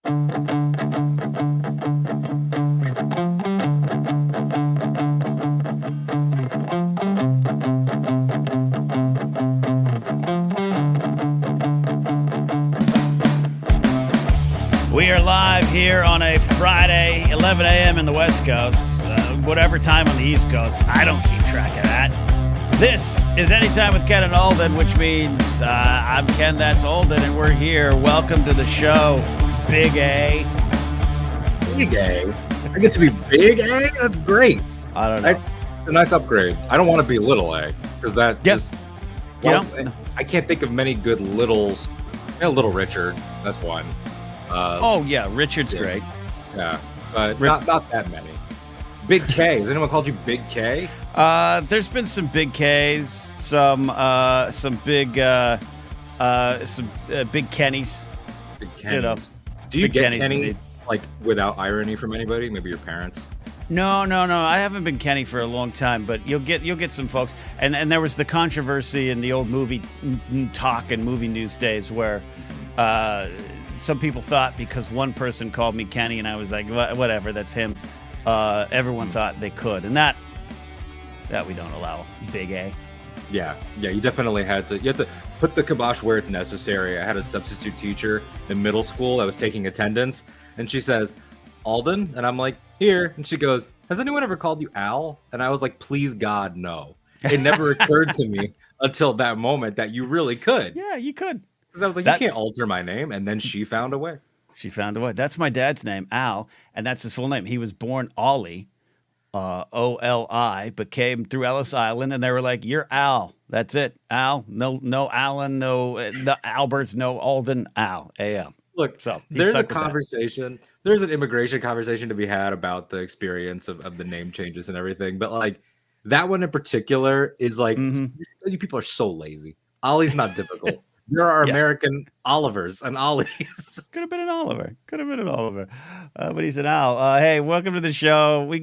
We are live here on a Friday, 11 a.m. in the West Coast, whatever time on the East Coast. I don't keep track of that. This is Anytime with Ken and Alden, which means I'm Ken, that's Alden, and we're here. Welcome to the show, Big A. Big A? I get to be Big A? That's great. I don't know. It's a nice upgrade. I don't want to be Little A, because that just... Well, I can't think of many good littles. Little Richard, that's one. Yeah, Richard's great. Yeah, but not that many. Big K. Has anyone called you Big K? There's been some Big Ks, some big big Kennys. Big Kennys. You know, do you get Kennys, Kenny indeed. like without irony from anybody? Maybe your parents. No. I haven't been Kenny for a long time, but you'll get some folks. And there was the controversy in the old movie talk and movie news days where some people thought because one person called me Kenny and I was like, whatever, that's him. Everyone thought they could, and that we don't allow. Big A. Yeah. You definitely had to. You have to put the kibosh where it's necessary. I had a substitute teacher in middle school that was taking attendance, and she says, "Alden," and I'm like, "Here," and she goes, "Has anyone ever called you Al?" And I was like, "Please God, no." It never occurred to me until that moment that you really could. Yeah, you could. Because I was like, you can't alter my name, and then she found a way. She found a way. That's my dad's name, Al, and that's his full name. He was born Ollie, O-L-I, but came through Ellis Island, and they were like, "You're Al. That's it, Al. No Alan, no Alberts, no Alden, Al, A-L." Look, so there's a conversation. There's an immigration conversation to be had about the experience of the name changes and everything, but like that one in particular is like, you people are so lazy. Ollie's not difficult. There are American Olivers and Ollies. Could have been an Oliver. But he's an Al. Hey, welcome to the show. We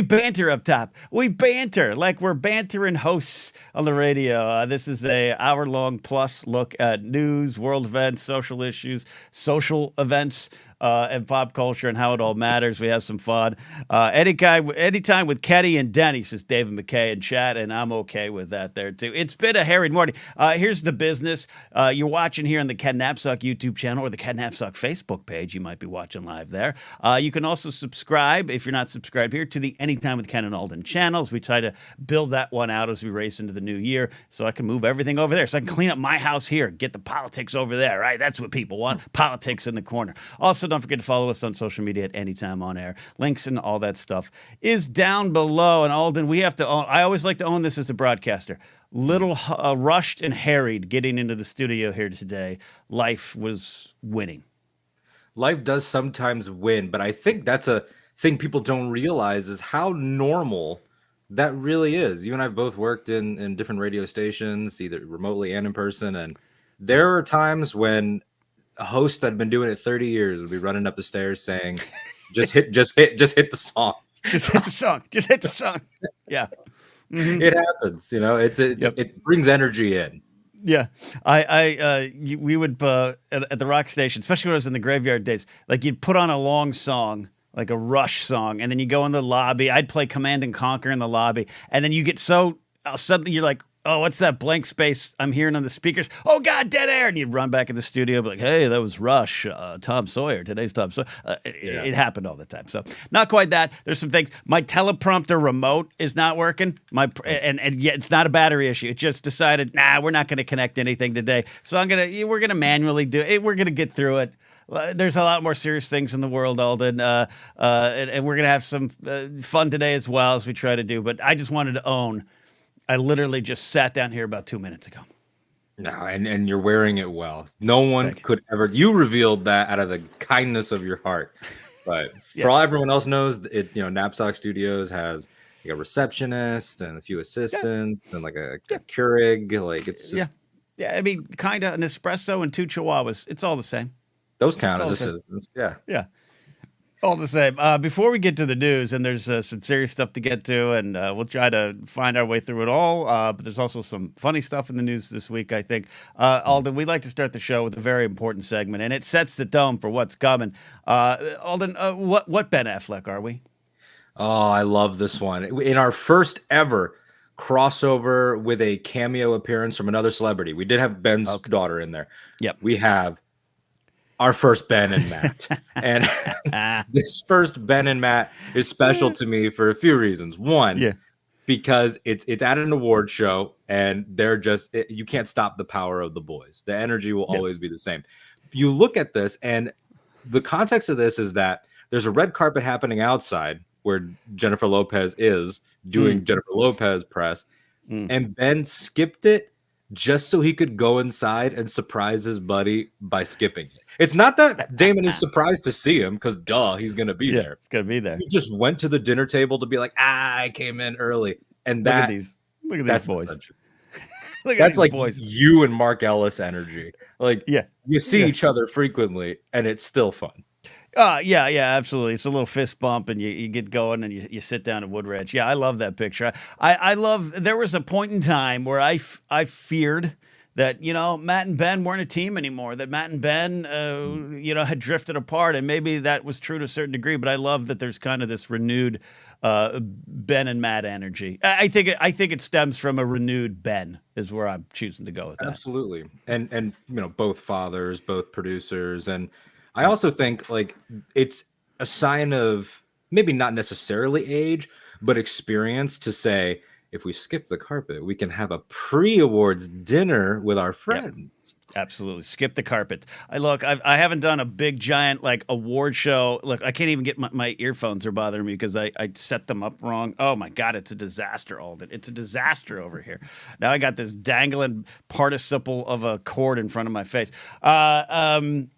banter up top. We banter like we're bantering hosts on the radio. This is a hour-long plus look at news, world events, social issues, social events, and pop culture and how it all matters. We have some fun. Anytime with Kenny and Denny, says David McKay in chat, and I'm okay with that there too. It's been a harried morning. Here's the business. You're watching here on the Ken Napzok YouTube channel or the Ken Napzok Facebook page. You might be watching live there. You can also subscribe, if you're not subscribed here, to the Anytime with Ken and Alden channels. We try to build that one out as we race into the new year so I can move everything over there. So I can clean up my house here, get the politics over there, right? That's what people want. Politics in the corner. Also, don't forget to follow us on social media at Anytime On Air. Links and all that stuff is down below. And Alden, we have to own, I always like to own this as a broadcaster. Little rushed and harried getting into the studio here today. Life was winning. Life does sometimes win, but I think that's a thing people don't realize is how normal that really is. You and I have both worked in different radio stations, either remotely and in person. And there are times when a host that had been doing it 30 years would be running up the stairs saying, just hit the song. Just hit the song. Just hit the song. Yeah. Mm-hmm. It happens, it brings energy in. Yeah. We would, at the rock station, especially when I was in the graveyard days, like you'd put on a long song, like a Rush song, and then you go in the lobby. I'd play Command and Conquer in the lobby. And then you get so, suddenly you're like, oh, what's that blank space I'm hearing on the speakers? Oh, God, dead air. And you'd run back in the studio, be like, hey, that was Rush, Tom Sawyer, today's Tom Sawyer. It happened all the time. So not quite that. There's some things. My teleprompter remote is not working. And yet it's not a battery issue. It just decided, we're not going to connect anything today. So we're going to manually do it. We're going to get through it. There's a lot more serious things in the world, Alden, and we're going to have some fun today as well as we try to do. But I just wanted to own, I literally just sat down here about 2 minutes ago. No, and you're wearing it well. No one could ever. You revealed that out of the kindness of your heart. But for all everyone else knows, Napzok Studios has like a receptionist and a few assistants and like a Keurig. Like it's just I mean, kind of an espresso and 2 chihuahuas. It's all the same. Those count as assistants. Yeah. All the same. Before we get to the news, and there's some serious stuff to get to, and we'll try to find our way through it all. But there's also some funny stuff in the news this week, I think. Alden, we'd like to start the show with a very important segment, and it sets the tone for what's coming. Alden, what Ben Affleck are we? Oh, I love this one. In our first ever crossover with a cameo appearance from another celebrity, we did have Ben's daughter in there. Yep. We have our first Ben and Matt. And this first Ben and Matt is special to me for a few reasons. One, because it's at an award show, and they're just you can't stop the power of the boys. The energy will always be the same. You look at this, and the context of this is that there's a red carpet happening outside where Jennifer Lopez is doing Jennifer Lopez press, and Ben skipped it just so he could go inside and surprise his buddy by skipping it. It's not that Damon is surprised to see him, because duh, he's going to be there. He's going to be there. He just went to the dinner table to be like, I came in early. And Look at these boys. That's like boys. You and Mark Ellis energy. Like, you see each other frequently, and it's still fun. Yeah, absolutely. It's a little fist bump, and you get going, and you sit down at Wood Ranch. Yeah, I love that picture. I love. There was a point in time where I feared that Matt and Ben weren't a team anymore. That Matt and Ben had drifted apart, and maybe that was true to a certain degree. But I love that there's kind of this renewed Ben and Matt energy. I think it stems from a renewed Ben is where I'm choosing to go with that. Absolutely, and both fathers, both producers, and I also think like it's a sign of maybe not necessarily age, but experience to say, if we skip the carpet, we can have a pre-awards dinner with our friends. Yep. Absolutely. Skip the carpet. I haven't done a big giant like award show. Look, I can't even get my earphones are bothering me because I set them up wrong. Oh my God, it's a disaster, Alden. It's a disaster over here. Now I got this dangling participle of a cord in front of my face. I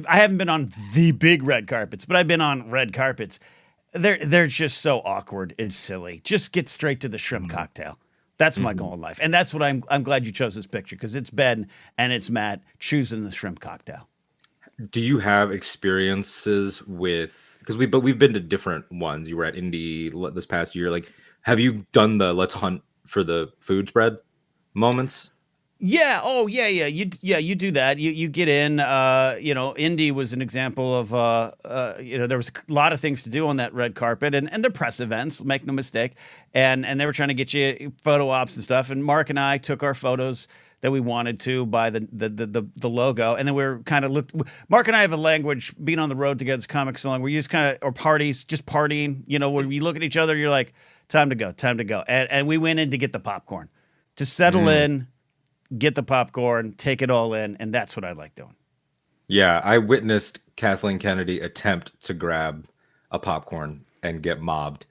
haven't been on the big red carpets, but I've been on red carpets. They're just so awkward and silly. Just get straight to the shrimp cocktail. That's my goal in life, and that's what I'm glad you chose this picture, because it's Ben and it's Matt choosing the shrimp cocktail. Do you have experiences with, because we've been to different ones? You were at Indy this past year. Like, have you done the let's hunt for the food spread moments? Yeah. Oh, yeah. You do that. You get in. Indy was an example of. There was a lot of things to do on that red carpet, and they're press events. Make no mistake. And they were trying to get you photo ops and stuff. And Mark and I took our photos that we wanted to by the logo, and then we were kind of looked. Mark and I have a language, being on the road together, it's comic song. We just kind of, or parties, just partying. When you look at each other, you're like, time to go. And we went in to get the popcorn, to settle in. Get the popcorn, take it all in, and that's what I like doing. Yeah, I witnessed Kathleen Kennedy attempt to grab a popcorn and get mobbed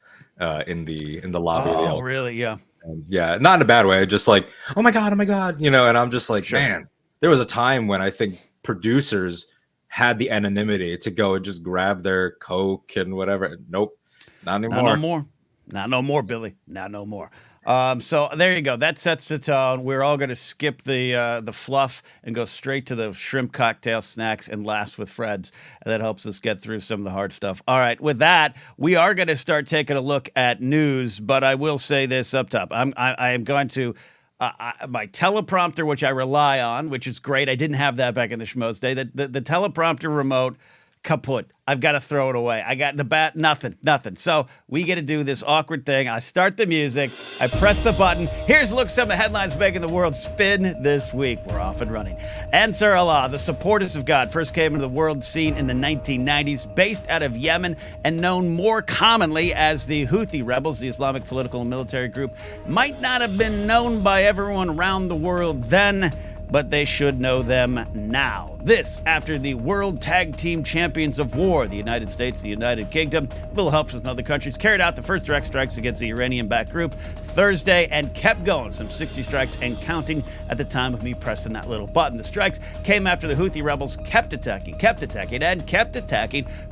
in the lobby. Oh, really? Yeah. And yeah, not in a bad way. Just like, oh my god, And I'm just like, man, there was a time when I think producers had the anonymity to go and just grab their Coke and whatever. Nope, not anymore. Not no more, Billy. Not no more. So there you go. That sets the tone. We're all going to skip the fluff and go straight to the shrimp cocktail snacks and laughs with friends. And that helps us get through some of the hard stuff. All right. With that, we are going to start taking a look at news, but I will say this up top. I am going to my teleprompter, which I rely on, which is great. I didn't have that back in the Schmoes day. The teleprompter remote, kaput. I've got to throw it away. I got the bat, nothing. So we get to do this awkward thing. I start the music. I press the button. Here's a look at some of the headlines making the world spin this week. We're off and running. Ansar Allah, the supporters of God, first came into the world scene in the 1990s, based out of Yemen and known more commonly as the Houthi rebels, the Islamic political and military group. Might not have been known by everyone around the world then, but they should know them now. This after the World Tag Team Champions of War, the United States, the United Kingdom, with little help from other countries, carried out the first direct strikes against the Iranian-backed group Thursday and kept going, some 60 strikes and counting at the time of me pressing that little button. The strikes came after the Houthi rebels kept attacking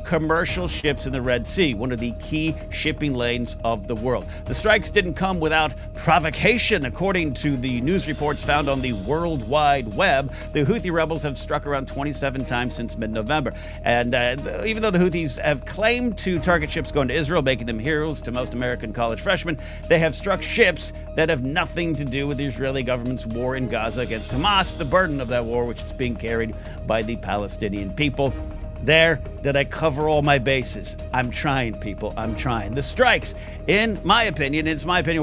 commercial ships in the Red Sea, one of the key shipping lanes of the world. The strikes didn't come without provocation, according to the news reports found on the Worldwide Wide Web, the Houthi rebels have struck around 27 times since mid-November. And even though the Houthis have claimed to target ships going to Israel, making them heroes to most American college freshmen, they have struck ships that have nothing to do with the Israeli government's war in Gaza against Hamas, the burden of that war, which is being carried by the Palestinian people. There, did I cover all my bases? I'm trying, people. I'm trying. The strikes, in my opinion,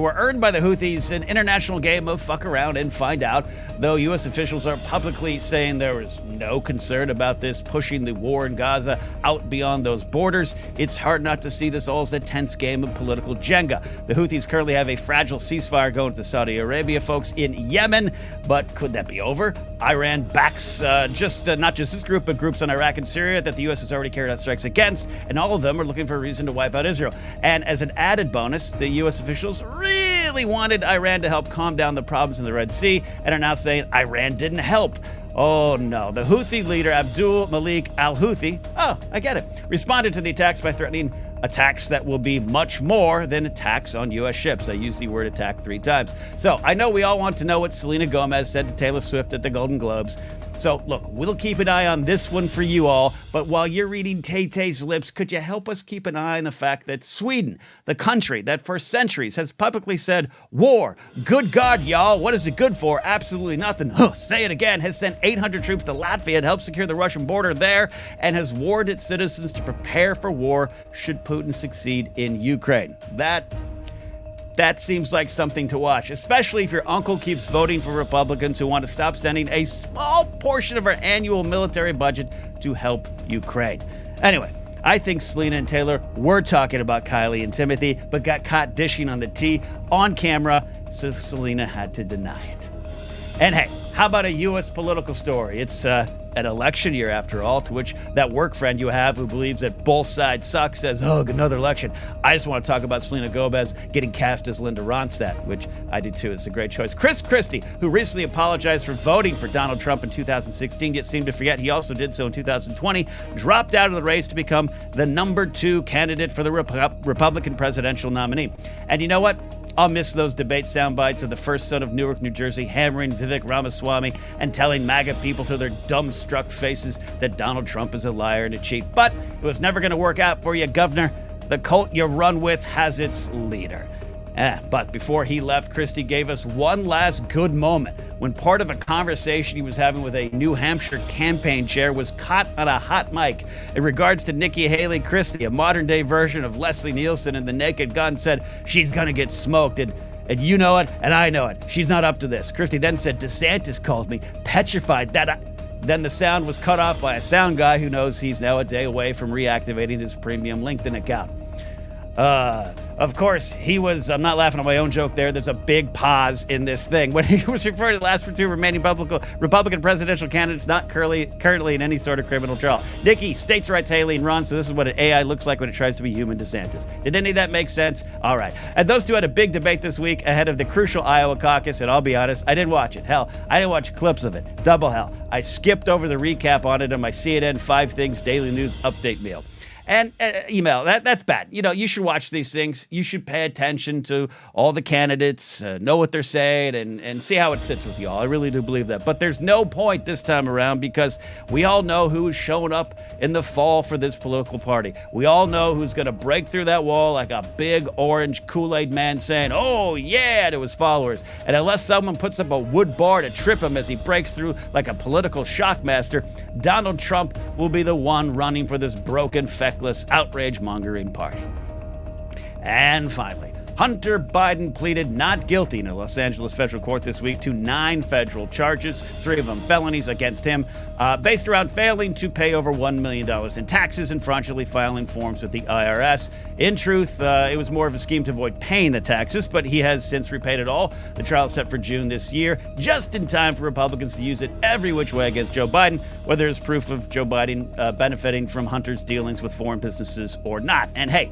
were earned by the Houthis, an international game of fuck around and find out. Though U.S. officials are publicly saying there was no concern about this pushing the war in Gaza out beyond those borders, it's hard not to see this all as a tense game of political Jenga. The Houthis currently have a fragile ceasefire going to Saudi Arabia, folks, in Yemen. But could that be over? Iran backs not just this group, but groups in Iraq and Syria that the U.S. has already carried out strikes against, and all of them are looking for a reason to wipe out Israel. And as an added bonus, the U.S. officials really wanted Iran to help calm down the problems in the Red Sea and are now saying Iran didn't help. Oh no, the Houthi leader Abdul Malik al-Houthi, I get it, responded to the attacks by threatening attacks that will be much more than attacks on U.S. ships. I use the word attack 3 times. So I know we all want to know what Selena Gomez said to Taylor Swift at the Golden Globes. So look, we'll keep an eye on this one for you all, but while you're reading Tay-Tay's lips, could you help us keep an eye on the fact that Sweden, the country that for centuries has publicly said, war, good God, y'all, what is it good for? Absolutely nothing. Say it again, has sent 800 troops to Latvia to help secure the Russian border there and has warned its citizens to prepare for war should Putin succeed in Ukraine. That seems like something to watch, especially if your uncle keeps voting for Republicans who want to stop sending a small portion of our annual military budget to help Ukraine. Anyway, I think Selena and Taylor were talking about Kylie and Timothy, but got caught dishing on the tea on camera, so Selena had to deny it. And hey, how about a U.S. political story? It's an election year, after all, to which that work friend you have who believes that both sides suck says, another election. I just want to talk about Selena Gomez getting cast as Linda Ronstadt, which I do too. It's a great choice. Chris Christie, who recently apologized for voting for Donald Trump in 2016, yet seemed to forget he also did so in 2020, dropped out of the race to become the number 2 candidate for the Republican presidential nominee. And you know what? I'll miss those debate sound bites of the first son of Newark, New Jersey, hammering Vivek Ramaswamy and telling MAGA people to their dumbstruck faces that Donald Trump is a liar and a cheat. But it was never going to work out for you, Governor. The cult you run with has its leader. But before he left, Christie gave us one last good moment when part of a conversation he was having with a New Hampshire campaign chair was caught on a hot mic. In regards to Nikki Haley, Christie, a modern-day version of Leslie Nielsen in The Naked Gun, said she's going to get smoked, and you know it, and I know it. She's not up to this. Christie then said, DeSantis called me, petrified that Then the sound was cut off by a sound guy who knows he's now a day away from reactivating his premium LinkedIn account. Of course, I'm not laughing at my own joke there. There's a big pause in this thing. When he was referring to the last 2 remaining Republican presidential candidates not currently in any sort of criminal trial. Nikki, states' rights, Haley, and Ron, so this is what an AI looks like when it tries to be human, DeSantis. Did any of that make sense? All right. And those two had a big debate this week ahead of the crucial Iowa caucus, and I'll be honest, I didn't watch it. Hell, I didn't watch clips of it. Double hell. I skipped over the recap on it on my CNN 5 Things Daily News update meal. And email, that's bad. You should watch these things. You should pay attention to all the candidates, know what they're saying, and see how it sits with y'all. I really do believe that. But there's no point this time around because we all know who is showing up in the fall for this political party. We all know who's going to break through that wall like a big orange Kool-Aid man saying, oh, yeah, to his followers. And unless someone puts up a wood bar to trip him as he breaks through like a political shockmaster, Donald Trump will be the one running for this broken, feckless, outrage-mongering party. And finally, Hunter Biden pleaded not guilty in a Los Angeles federal court this week to 9 federal charges, 3 of them felonies against him, based around failing to pay over $1 million in taxes and fraudulently filing forms with the IRS. In truth, it was more of a scheme to avoid paying the taxes, but he has since repaid it all. The trial is set for June this year, just in time for Republicans to use it every which way against Joe Biden, whether there's proof of Joe Biden benefiting from Hunter's dealings with foreign businesses or not. And hey,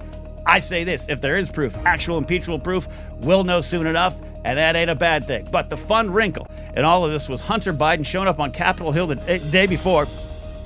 I say this, if there is proof, actual impeachable proof, we'll know soon enough, and that ain't a bad thing. But the fun wrinkle in all of this was Hunter Biden showing up on Capitol Hill the day before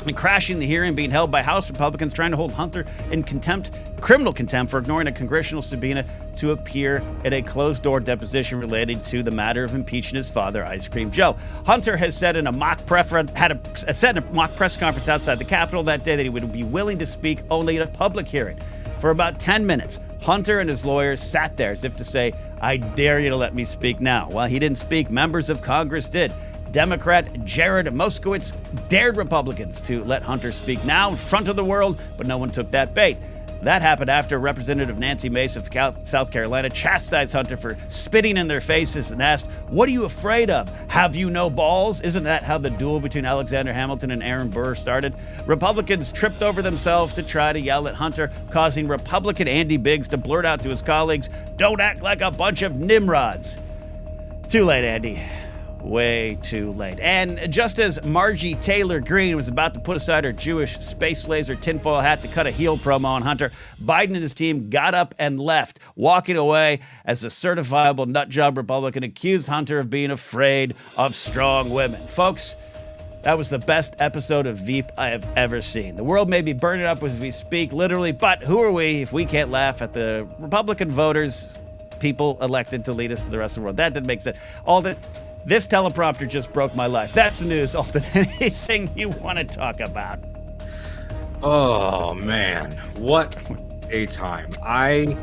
and crashing the hearing being held by House Republicans trying to hold Hunter in contempt, criminal contempt, for ignoring a congressional subpoena to appear at a closed-door deposition related to the matter of impeaching his father, Ice Cream Joe. Hunter has said in a mock press conference outside the Capitol that day that he would be willing to speak only at a public hearing. For about 10 minutes, Hunter and his lawyers sat there as if to say, "I dare you to let me speak now." While he didn't speak, members of Congress did. Democrat Jared Moskowitz dared Republicans to let Hunter speak now in front of the world, but no one took that bait. That happened after Representative Nancy Mace of South Carolina chastised Hunter for spitting in their faces and asked, "What are you afraid of? Have you no balls?" Isn't that how the duel between Alexander Hamilton and Aaron Burr started? Republicans tripped over themselves to try to yell at Hunter, causing Republican Andy Biggs to blurt out to his colleagues, "Don't act like a bunch of Nimrods." Too late, Andy. Way too late. And just as Margie Taylor Greene was about to put aside her Jewish space laser tinfoil hat to cut a heel promo on Hunter, Biden and his team got up and left, walking away as a certifiable nutjob Republican accused Hunter of being afraid of strong women. Folks, that was the best episode of Veep I have ever seen. The world may be burning up as we speak, literally, but who are we if we can't laugh at the Republican voters, people elected to lead us to the rest of the world? That didn't make sense. This teleprompter just broke my life. That's the news. Alden, anything you want to talk about? Oh, man. What a time. I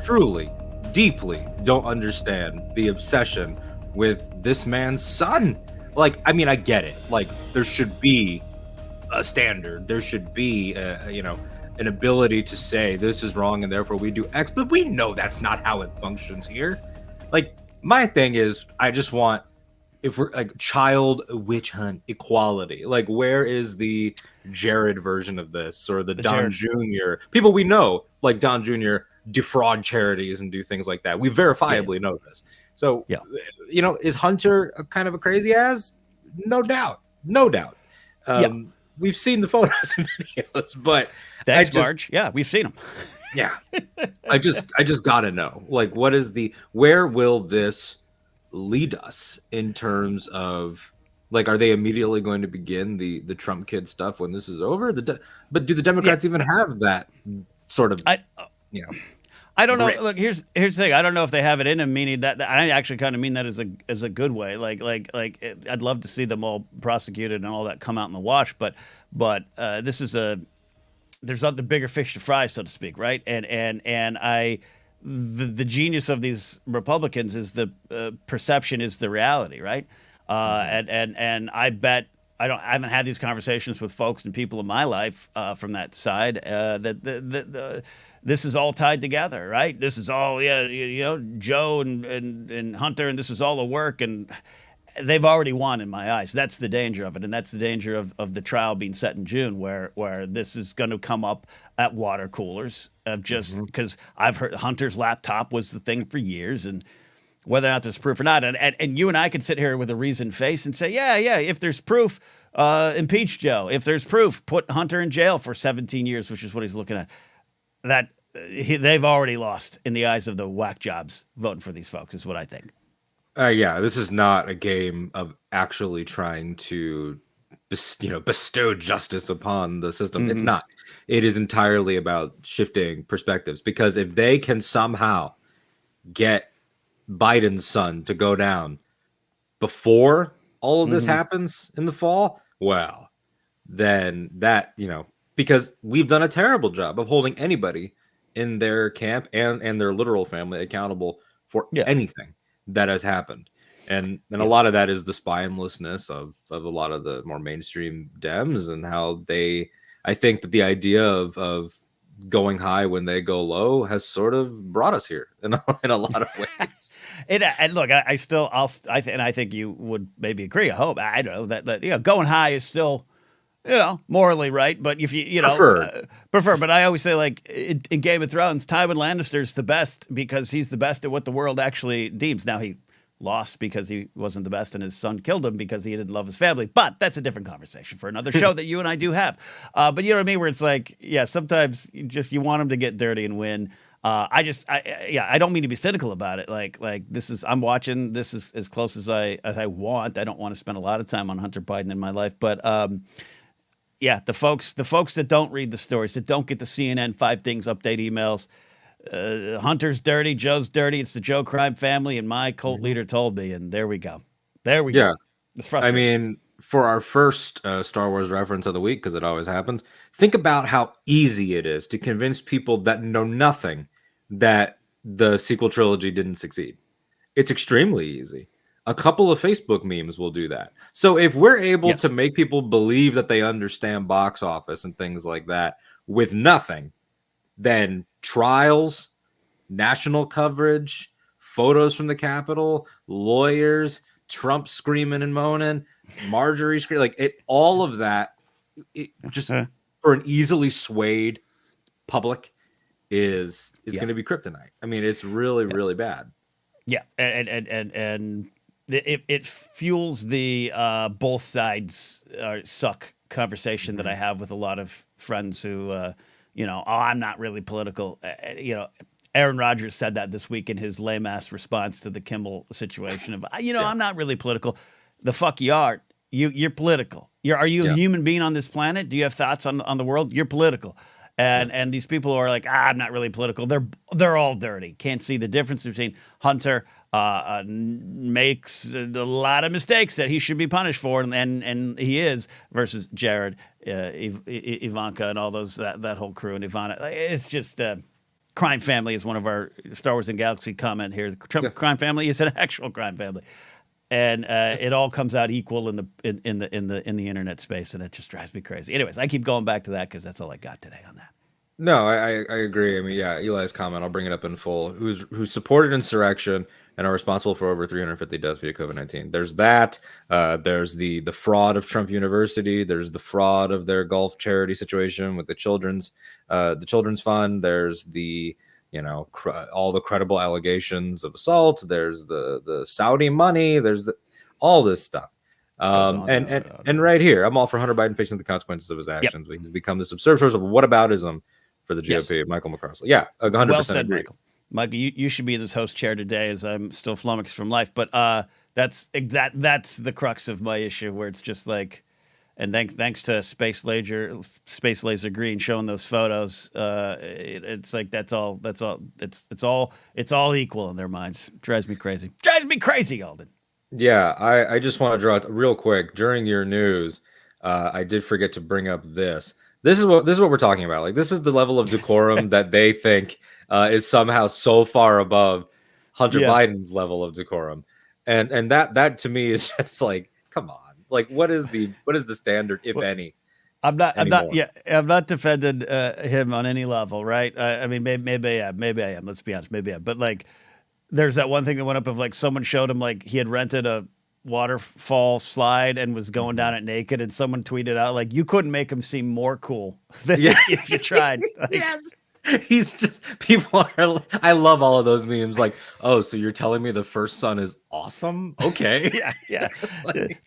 truly, deeply don't understand the obsession with this man's son. Like, I mean, I get it. Like, there should be a standard. There should be, an ability to say this is wrong and therefore we do X. But we know that's not how it functions here. Like, my thing is, I just want, if we're like child witch hunt equality, like where is the Jared version of this, or the Don Jr. people we know, like Don Jr. defraud charities and do things like that. We verifiably know this. So, is Hunter a kind of a crazy ass? No doubt. We've seen the photos and videos, but thanks, Marge. Yeah, we've seen them. Yeah. I just gotta know, like, where will this lead us in terms of, like, are they immediately going to begin the Trump kid stuff when this is over? But do the Democrats even have that sort of, I don't know. Look, here's the thing. I don't know if they have it in them, meaning that I actually kind of mean that as a good way. I'd love to see them all prosecuted and all that come out in the wash, but this is there's other bigger fish to fry, so to speak, right? The genius of these Republicans is the perception is the reality, right? And I bet I haven't had these conversations with folks and people in my life from that side that this is all tied together, right? This is all Joe and Hunter, and this is all a work, and they've already won in my eyes. That's the danger of it, and that's the danger of the trial being set in June, where this is going to come up at water coolers, just because I've heard Hunter's laptop was the thing for years, and whether or not there's proof or not, and you and I could sit here with a reasoned face and say, yeah, if there's proof, impeach Joe. If there's proof, put Hunter in jail for 17 years, which is what he's looking at. They've already lost in the eyes of the whack jobs voting for these folks, is what I think. This is not a game of actually trying to, bestow justice upon the system. Mm-hmm. It's not. It is entirely about shifting perspectives, because if they can somehow get Biden's son to go down before all of this happens in the fall, well, then that, because we've done a terrible job of holding anybody in their camp and their literal family accountable for anything that has happened. And a lot of that is the spinelessness of a lot of the more mainstream Dems, and how I think that the idea of going high when they go low has sort of brought us here in a lot of ways. And look, I think you would maybe agree. I hope, I don't know, that going high is still, morally right. But if you prefer, but I always say, like in Game of Thrones, Tywin Lannister's the best because he's the best at what the world actually deems. Now he lost because he wasn't the best, and his son killed him because he didn't love his family. But that's a different conversation for another show that you and I do have. But you know what I mean? Where it's like, sometimes you want him to get dirty and win. I don't mean to be cynical about it. Like I'm watching this as close as I want. I don't want to spend a lot of time on Hunter Biden in my life, but yeah, the folks that don't read the stories, that don't get the CNN 5 things update emails. Hunter's dirty, Joe's dirty. It's the Joe crime family, and my cult leader told me, and there we go. There we Yeah. go. It's I frustrating. mean, for our first Star Wars reference of the week, because it always happens, think about how easy it is to convince people that know nothing that the sequel trilogy didn't succeed. It's extremely easy. A couple of Facebook memes will do that. So if we're able to Yes. make people believe that they understand box office and things like that with nothing, then trials, national coverage, photos from the Capitol, lawyers, Trump screaming and moaning, Marjorie screaming, like it, all of that, it just for an easily swayed public is Yeah. going to be kryptonite. I mean, it's really, really bad. Yeah, and it fuels the both sides suck conversation that I have with a lot of friends who, oh, I'm not really political. Aaron Rodgers said that this week in his lame ass response to the Kimmel situation of, Yeah. I'm not really political. The fuck you are. You're political. Are you a human being on this planet? Do you have thoughts on the world? You're political. And these people who are like, I'm not really political. They're all dirty. Can't see the difference between Hunter makes a lot of mistakes that he should be punished for, and he is, versus Jared, Ivanka, and all those that whole crew, and Ivana. It's just crime family is one of our Star Wars and Galaxy comment here. The Trump crime family is an actual crime family. And it all comes out equal in the internet space, and it just drives me crazy. Anyways, I keep going back to that because that's all I got today on that. No, I agree. I mean, yeah, Eli's comment, I'll bring it up in full. Who supported insurrection and are responsible for over 350 deaths via COVID-19. There's that. There's the fraud of Trump University. There's the fraud of their golf charity situation with the children's fund. There's the all the credible allegations of assault. There's the Saudi money. There's all this stuff. And right here, I'm all for Hunter Biden facing the consequences of his actions. Yep. He's become this absurd source of whataboutism for the GOP. Yes. Michael McCarthy. Yeah, 100% well said, agree. Michael. Michael, you should be in this host chair today, as I'm still flummoxed from life. But that's the crux of my issue, where it's just like, and thanks to Space Laser Green showing those photos, it's like it's all equal in their minds. Drives me crazy, Alden. Yeah, I just want to draw it real quick. During your news, I did forget to bring up this. This is what we're talking about. Like, this is the level of decorum that they think is somehow so far above Hunter Biden's level of decorum, and that to me is just like, come on. Like, what is the standard, if any? I'm not defending him on any level, right? I mean, maybe I am. Let's be honest, maybe I am. But like, there's that one thing that went up of like someone showed him like he had rented a waterfall slide and was going down it naked, and someone tweeted out like, you couldn't make him seem more cool than if you tried. Like, yes. He's just, people are, I love all of those memes. Like, oh, so you're telling me the first son is awesome? Okay. yeah. Like,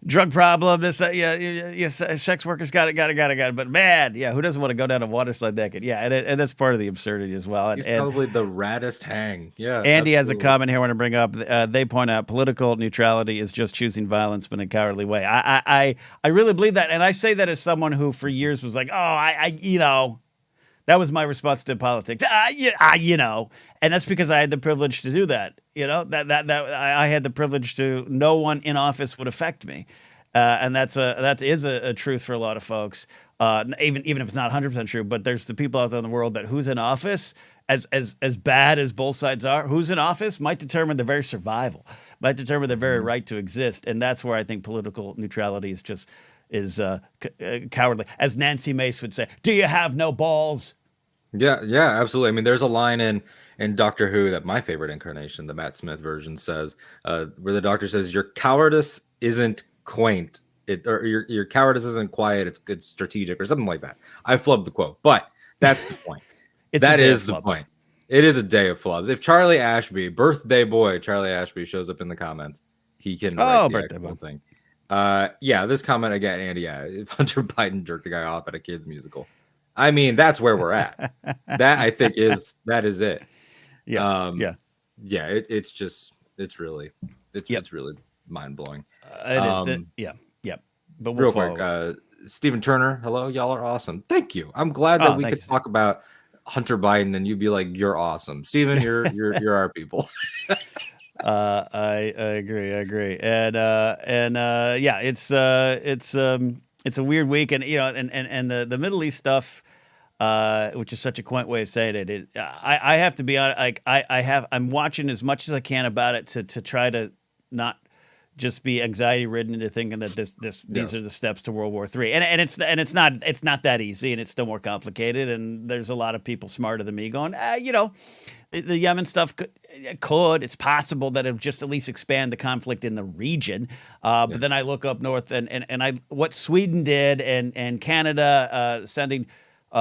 drug problem, this, sex workers got it. But man, who doesn't want to go down a water slide naked? Yeah, and that's part of the absurdity as well. He's probably the raddest hang. Yeah. Andy has a comment here I want to bring up. They point out political neutrality is just choosing violence in a cowardly way. I really believe that, and I say that as someone who for years was like, oh, that was my response to politics. And that's because I had the privilege to do that. That I had the privilege to. No one in office would affect me, and that is a truth for a lot of folks. Even if it's not 100% true, but there's the people out there in the world that who's in office, as bad as both sides are, who's in office might determine their very survival, might determine their very right to exist, and that's where I think political neutrality is just. Cowardly, as Nancy Mace would say. Do you have no balls? Yeah, absolutely. I mean, there's a line in Doctor Who that my favorite incarnation, the Matt Smith version, says, where the Doctor says, "Your cowardice isn't quaint, or your cowardice isn't quiet. It's good, strategic, or something like that." I flubbed the quote, but that's the point. That is the point. It is a day of flubs. If Charlie Ashby, birthday boy Charlie Ashby, shows up in the comments, he can write the actual thing. This comment again, Andy. Yeah, if Hunter Biden jerked a guy off at a kids musical, I mean, that's where we're at. That I think is it. It's really mind blowing. It is. Yeah. But real quick, Stephen Turner, hello, y'all are awesome. Thank you. I'm glad that Oh, we thank could you. talk about Hunter Biden and you'd be like, you're awesome. Stephen, you're our people. I agree. I agree. Yeah, it's a weird week, and and the Middle East stuff, which is such a quaint way of saying it. I have to be honest. Like I'm watching as much as I can about it to try to not just be anxiety ridden into thinking that Yeah. these are the steps to World War III. And it's not that easy, and it's still more complicated. And there's a lot of people smarter than me going, the Yemen stuff it's possible that it would just at least expand the conflict in the region. Yeah. But then I look up north, and what Sweden did, and Canada sending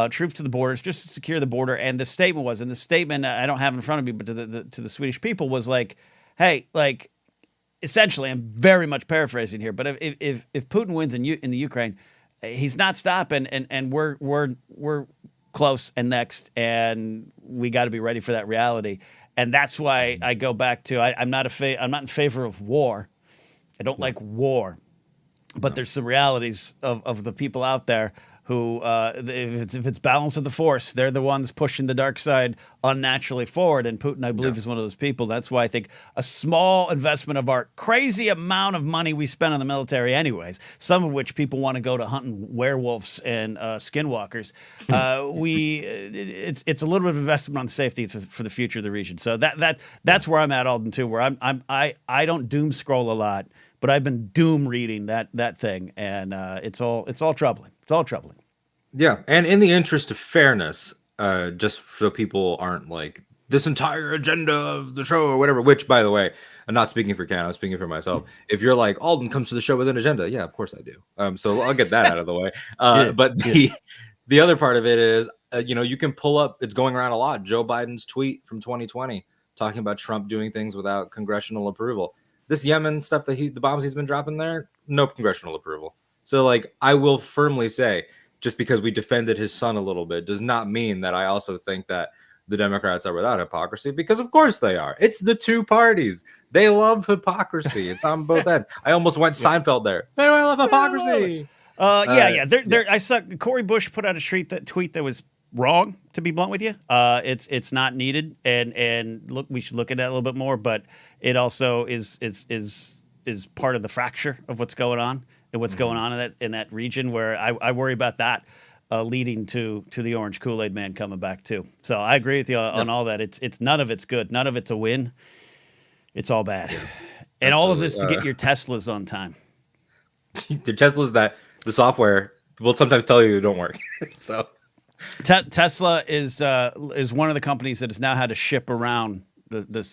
troops to the borders just to secure the border. And the statement I don't have in front of me, but to the Swedish people was like, hey, like, essentially, I'm very much paraphrasing here, but if Putin wins in the Ukraine, he's not stopping, and we're close and next, and we got to be ready for that reality. And that's why I go back to I'm not in favor of war. I don't Yeah. like war, but No. there's some realities of the people out there who, if it's balance of the force, they're the ones pushing the dark side unnaturally forward. And Putin, I Yeah. believe, is one of those people. That's why I think a small investment of our crazy amount of money we spend on the military, anyways, some of which people want to go to hunting werewolves and skinwalkers. It's a little bit of investment on safety for the future of the region. So Yeah. that's where I'm at, Alden, too. Where I don't doom scroll a lot, but I've been doom reading that thing, and it's all troubling. It's all troubling. Yeah, and in the interest of fairness, just so people aren't like this entire agenda of the show or whatever. Which, by the way, I'm not speaking for Ken. I'm speaking for myself. If you're like Alden comes to the show with an agenda, yeah, of course I do. So I'll get that out of the way. Yeah, But yeah. the other part of it is, you can pull up. It's going around a lot. Joe Biden's tweet from 2020 talking about Trump doing things without congressional approval. This Yemen stuff the bombs he's been dropping there, no congressional approval. So like, I will firmly say just because we defended his son a little bit does not mean that I also think that the Democrats are without hypocrisy, because of course they are. It's the two parties. They love hypocrisy. It's on both ends. I almost went Yeah. Seinfeld there. They love I love it. hypocrisy. Yeah. Yeah. I saw Cory Bush put out a tweet that was wrong. To be blunt with you, it's not needed, and look, we should look at that a little bit more. But it also is part of the fracture of what's going on and what's going Mhm. on in that region, where I worry about that leading to the Orange Kool-Aid man coming back too. So I agree with you Yeah. on all that. It's none of it's good. None of it's a win. It's all bad, Yeah. and all of Absolutely. this to get your Teslas on time. The Tesla's that the software will sometimes tell you don't work. So Tesla is one of the companies that has now had to ship around the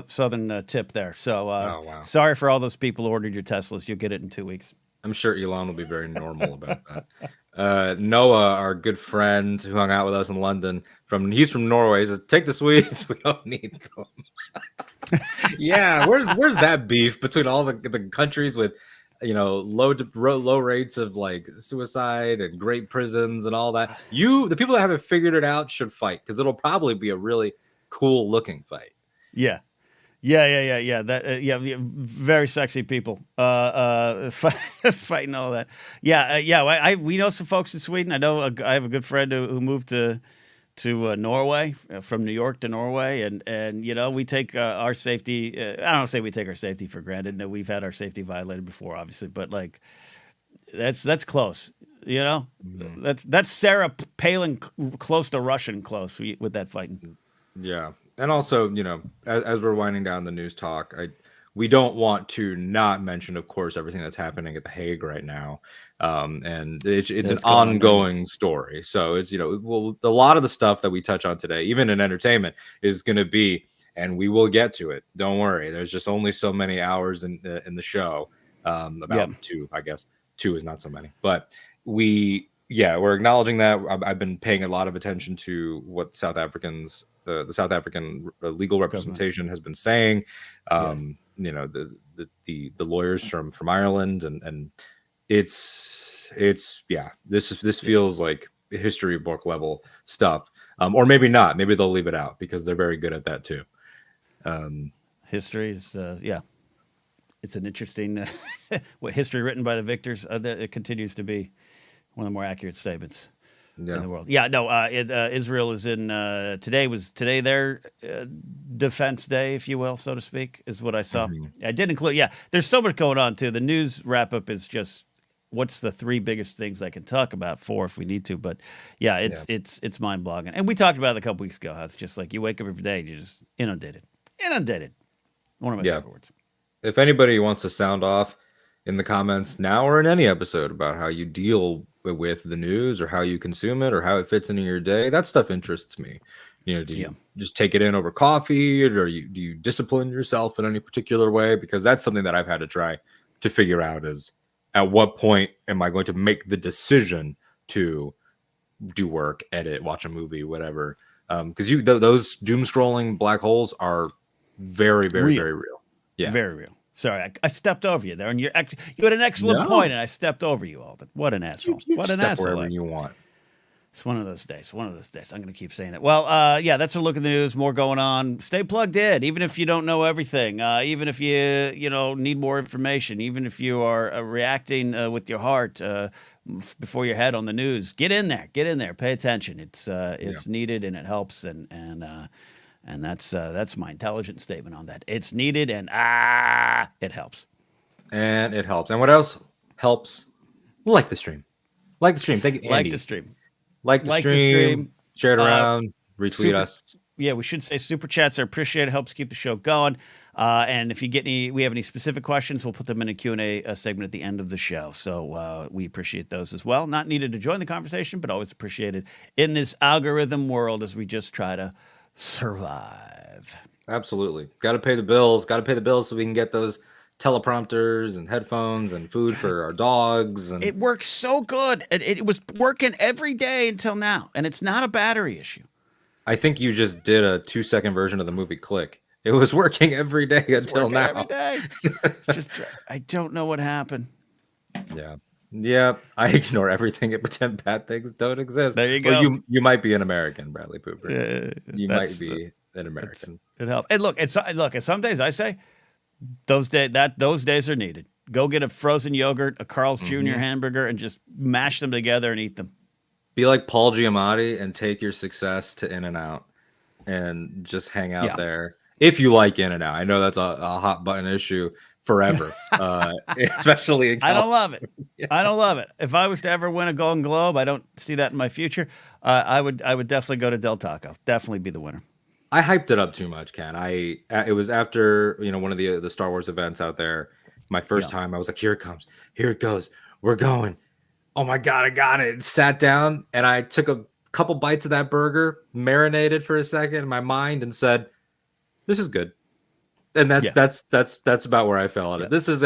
southern tip there. So oh wow. sorry for all those people who ordered your Teslas. You'll get it in 2 weeks. I'm sure Elon will be very normal about that. Noah, our good friend who hung out with us in London, he's from Norway. He says, "Take the Swedes. We don't need them." Yeah, where's that beef between all the countries with low rates of like suicide and great prisons and all that? The people that haven't figured it out should fight, because it'll probably be a really cool looking fight. Yeah. Yeah. Yeah. Very sexy people. Fighting all that. Yeah. We know some folks in Sweden. I know I have a good friend who moved to Norway, from New York to Norway, and we take our safety. I don't say we take our safety for granted. No, we've had our safety violated before, obviously, but like that's close. Mhm. That's Sarah Palin close to Russian close with that fighting. Yeah. And also, as we're winding down the news talk, we don't want to not mention, of course, everything that's happening at The Hague right now. And it's an That's going on there. ongoing story. So it's, well, a lot of the stuff that we touch on today, even in entertainment, is going to be, and we will get to it. Don't worry. There's just only so many hours in the show. Yeah. About two, I guess. Two is not so many. But we're acknowledging that. I've been paying a lot of attention to what the South African legal Government. representation has been saying. Yeah. The lawyers from Ireland, and it's this feels like history book level stuff, or maybe not. Maybe they'll leave it out because they're very good at that too. History is it's an interesting what history written by the victors. It continues to be One of the more accurate statements in Yeah. the world. Yeah, no, Israel is in today their defense day, if you will, so to speak, is what I saw. Mhm. I did include, yeah, there's so much going on too. The news wrap up is just what's the three biggest things I can talk about, four if we need to, but yeah, Yeah. it's mind blogging. And we talked about it a couple weeks ago how it's just like you wake up every day and you're just inundated. Inundated. One of my Yeah. favorite words. If anybody wants to sound off in the comments now or in any episode about how you deal with the news or how you consume it or how it fits into your day, that stuff interests me. You know, do you Yeah. just take it in over coffee, or do you discipline yourself in any particular way? Because that's something that I've had to try to figure out is at what point am I going to make the decision to do work, edit, watch a movie, whatever. Because those doom scrolling black holes are very, very, Real. very real. Yeah. Very real. Sorry, I stepped over you there, and you had an excellent No. point, and I stepped over you, Alden. What an asshole! You What an step asshole! wherever you want. It's one of those days. One of those days. I'm going to keep saying it. Well, yeah, that's a look at the news. More going on. Stay plugged in, even if you don't know everything. Even if you need more information. Even if you are reacting with your heart before your head on the news. Get in there. Get in there. Pay attention. It's needed and it helps. And that's my intelligent statement on that. It's needed and it helps. And it helps. And what else helps? Like the stream. Like the stream. Thank you, Andy. Like the stream. Like the stream. Share it around. Retweet us. Yeah, we should say super chats are appreciated. Helps keep the show going. And if you get we have any specific questions, we'll put them in a Q&A segment at the end of the show. So we appreciate those as well. Not needed to join the conversation, but always appreciated in this algorithm world as we just try to survive. Absolutely. Got to pay the bills. Got to pay the bills so we can get those teleprompters and headphones and food for our dogs. And it works so good. It was working every day until now, and it's not a battery issue. I think you just did a 2-second version of the movie Click. It was working every day until now. Every day. I don't know what happened. Yeah. I ignore everything and pretend bad things don't exist. There you go. Well, you might be an American, Bradley Pooper. You might be an American. It helps. And look, and some days I say those days are needed. Go get a frozen yogurt, a Carl's Jr. hamburger, and just mash them together and eat them. Be like Paul Giamatti and take your success to In-N-Out and just hang out there. If you like In-N-Out, I know that's a hot button issue forever, especially in California. I don't love it. I don't love it. If I was to ever win a Golden Globe, I don't see that in my future. I would definitely go to Del Taco. Definitely be the winner. I hyped it up too much, Ken. It was after one of the Star Wars events out there. My first time, I was like, here it comes, here it goes, we're going. Oh my God, I got it. And sat down and I took a couple bites of that burger, marinated for a second in my mind, and said, "This is good." And that's about where I fell on it. This is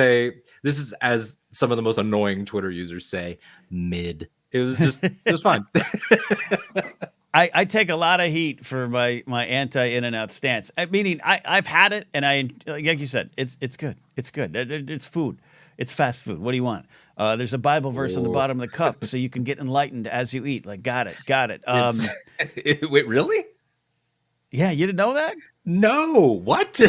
as some of the most annoying Twitter users say, mid. It was fine. I take a lot of heat for my anti In-N-Out stance. Meaning I've had it and like you said, it's good. It's good. It's food. It's fast food. What do you want? There's a Bible verse on the bottom of the cup so you can get enlightened as you eat. Like, got it. Wait, really? Yeah, you didn't know that? No. What?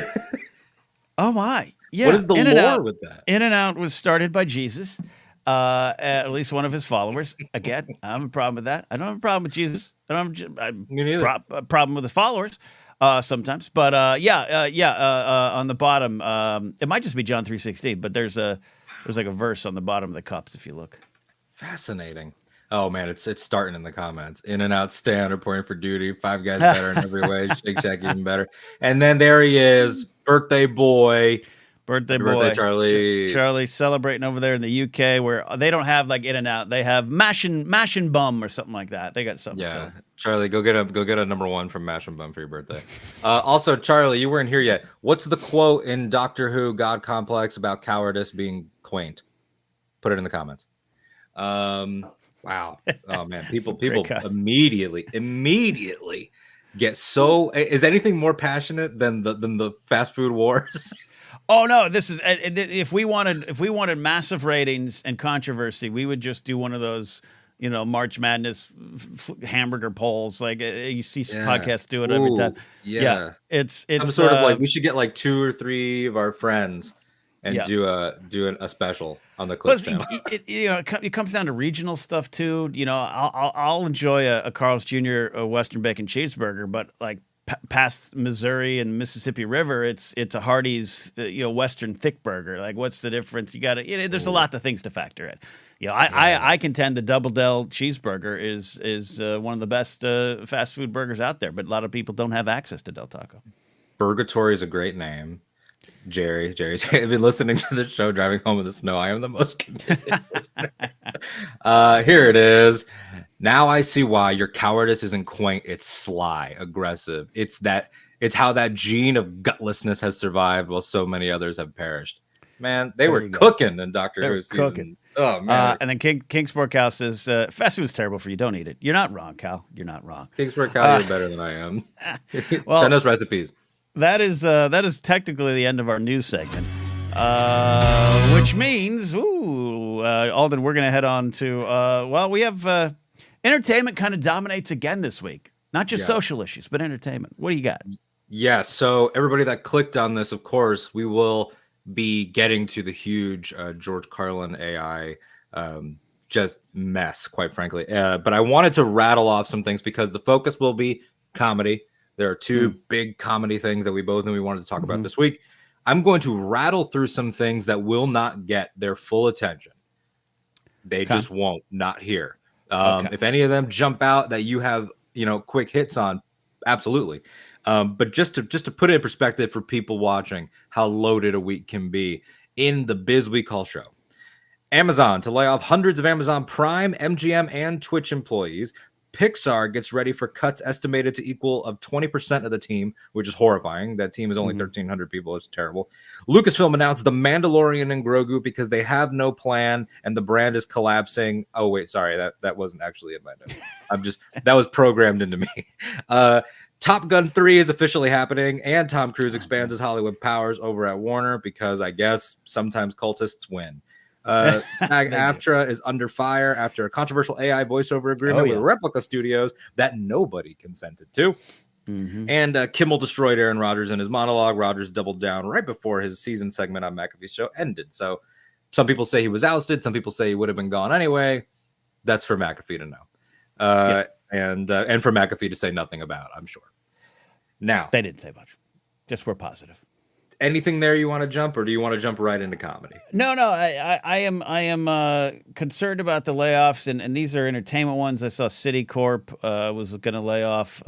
Oh my. Yeah. What is the lore with that? In-N-Out was started by Jesus, at least one of his followers. Again, I don't have a problem with that. I don't have a problem with Jesus. I don't have a problem with his followers sometimes. But on the bottom, it might just be John 3:16, but there's like a verse on the bottom of the cups if you look. Fascinating. Oh man, it's starting in the comments. In-N-Out stand reporting for duty. Five Guys better in every way. Shake Shack even better. And then there he is, birthday boy. Birthday boy, Charlie. Charlie celebrating over there in the UK where they don't have like In-N-Out. They have Mash and Bum or something like that. They got something. Yeah, Charlie, go get a #1 from Mash and Bum for your birthday. Also, Charlie, you weren't here yet. What's the quote in Doctor Who God Complex about cowardice being quaint? Put it in the comments. Wow. Oh man, people immediately get so. Is anything more passionate than the fast food wars? Oh no, this is if we wanted massive ratings and controversy, we would just do one of those, March Madness hamburger polls. Like you see podcasts do it every time. Yeah. It's I'm sort of like we should get like 2 or 3 of our friends and Yeah. do a special on the Clicks Plus, channel. it comes down to regional stuff too. I'll enjoy a Carl's Jr. Western bacon cheeseburger, but like past Missouri and Mississippi River, it's a Hardee's Western thick burger. Like, what's the difference? You got to there's a lot of things to factor in. I contend the Double Del cheeseburger is one of the best fast food burgers out there, but a lot of people don't have access to Del Taco. Burgatory is a great name. Jerry's I've been listening to the show driving home in the snow. I am the most committed listener. Here it is. Now I see why your cowardice isn't quaint. It's sly, aggressive. It's how that gene of gutlessness has survived while so many others have perished. Man, they were cooking in Doctor Who season. Oh man! And then King Smokehouse says, "Fast food's terrible for you. Don't eat it." You're not wrong, Cal. You're not wrong. King Smokehouse, you're better than I am. Well, send us recipes. That is technically the end of our news segment, which means, Alden, we're going to head on to, we have entertainment kind of dominates again this week. Not just social issues, but entertainment. What do you got? Yeah, so everybody that clicked on this, of course, we will be getting to the huge George Carlin AI just mess, quite frankly. But I wanted to rattle off some things because the focus will be comedy. There are two big comedy things that we both knew we wanted to talk about this week. I'm going to rattle through some things that will not get their full attention. They just won't, not here. If any of them jump out that you have, quick hits on, absolutely. But just to put it in perspective for people watching how loaded a week can be in the biz we call show. Amazon to lay off hundreds of Amazon Prime, MGM, and Twitch employees. Pixar gets ready for cuts estimated to equal of 20% of the team, which is horrifying. That team is only 1,300 people. It's terrible. Lucasfilm announced The Mandalorian and Grogu because they have no plan and the brand is collapsing. Oh, wait, sorry. That wasn't actually in my notes. That was programmed into me. Top Gun 3 is officially happening, and Tom Cruise expands his Hollywood powers over at Warner because I guess sometimes cultists win. SAG-AFTRA is under fire after a controversial AI voiceover agreement with Replica Studios that nobody consented to. And Kimmel destroyed Aaron Rodgers in his monologue. Rodgers doubled down right before his season segment on McAfee's show ended. So some people say he was ousted. Some people say he would have been gone anyway. That's for McAfee to know. And for McAfee to say nothing about, I'm sure. Now, they didn't say much. Just we're positive. Anything there you want to jump, or do you want to jump right into comedy? No. I am concerned about the layoffs, and these are entertainment ones. I saw Citicorp was going to lay off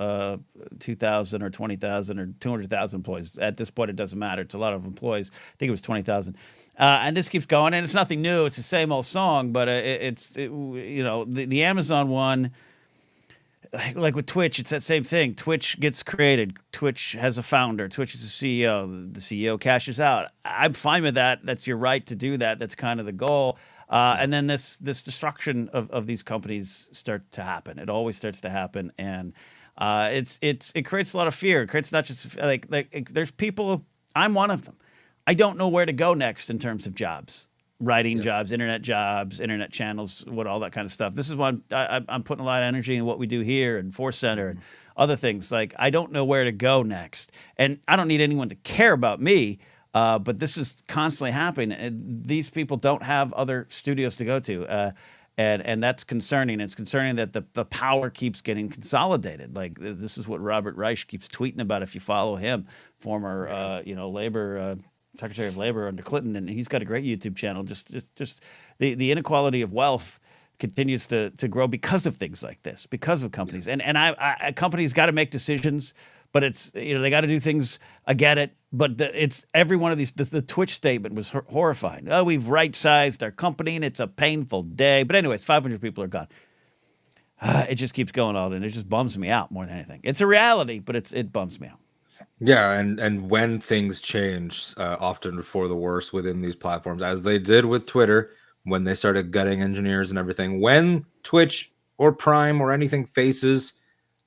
2,000 or 20,000 or 200,000 employees. At this point, it doesn't matter. It's a lot of employees. I think it was 20,000. And this keeps going, and it's nothing new. It's the same old song, but the Amazon one. Like with Twitch, it's that same thing. Twitch gets created. Twitch has a founder. Twitch is a CEO. The CEO cashes out. I'm fine with that. That's your right to do that. That's kind of the goal. And then this destruction of these companies start to happen. It always starts to happen, and it creates a lot of fear. It creates not just like there's people. I'm one of them. I don't know where to go next in terms of jobs. Writing jobs, internet channels, all that kind of stuff. This is why I'm putting a lot of energy in what we do here and Force Center and other things. Like, I don't know where to go next. And I don't need anyone to care about me, but this is constantly happening. And these people don't have other studios to go to. And that's concerning. It's concerning that the power keeps getting consolidated. Like, this is what Robert Reich keeps tweeting about if you follow him, former, labor Secretary of Labor under Clinton, and he's got a great YouTube channel. Just the inequality of wealth continues to grow because of things like this, because of companies. And companies got to make decisions, but it's they got to do things. I get it, but it's every one of these. The Twitch statement was horrifying. Oh, we've right-sized our company, and it's a painful day. But anyways, 500 people are gone. It just keeps going on, and it just bums me out more than anything. It's a reality, but it bums me out. Yeah, and when things change, often for the worse within these platforms, as they did with Twitter, when they started gutting engineers and everything, when Twitch or Prime or anything faces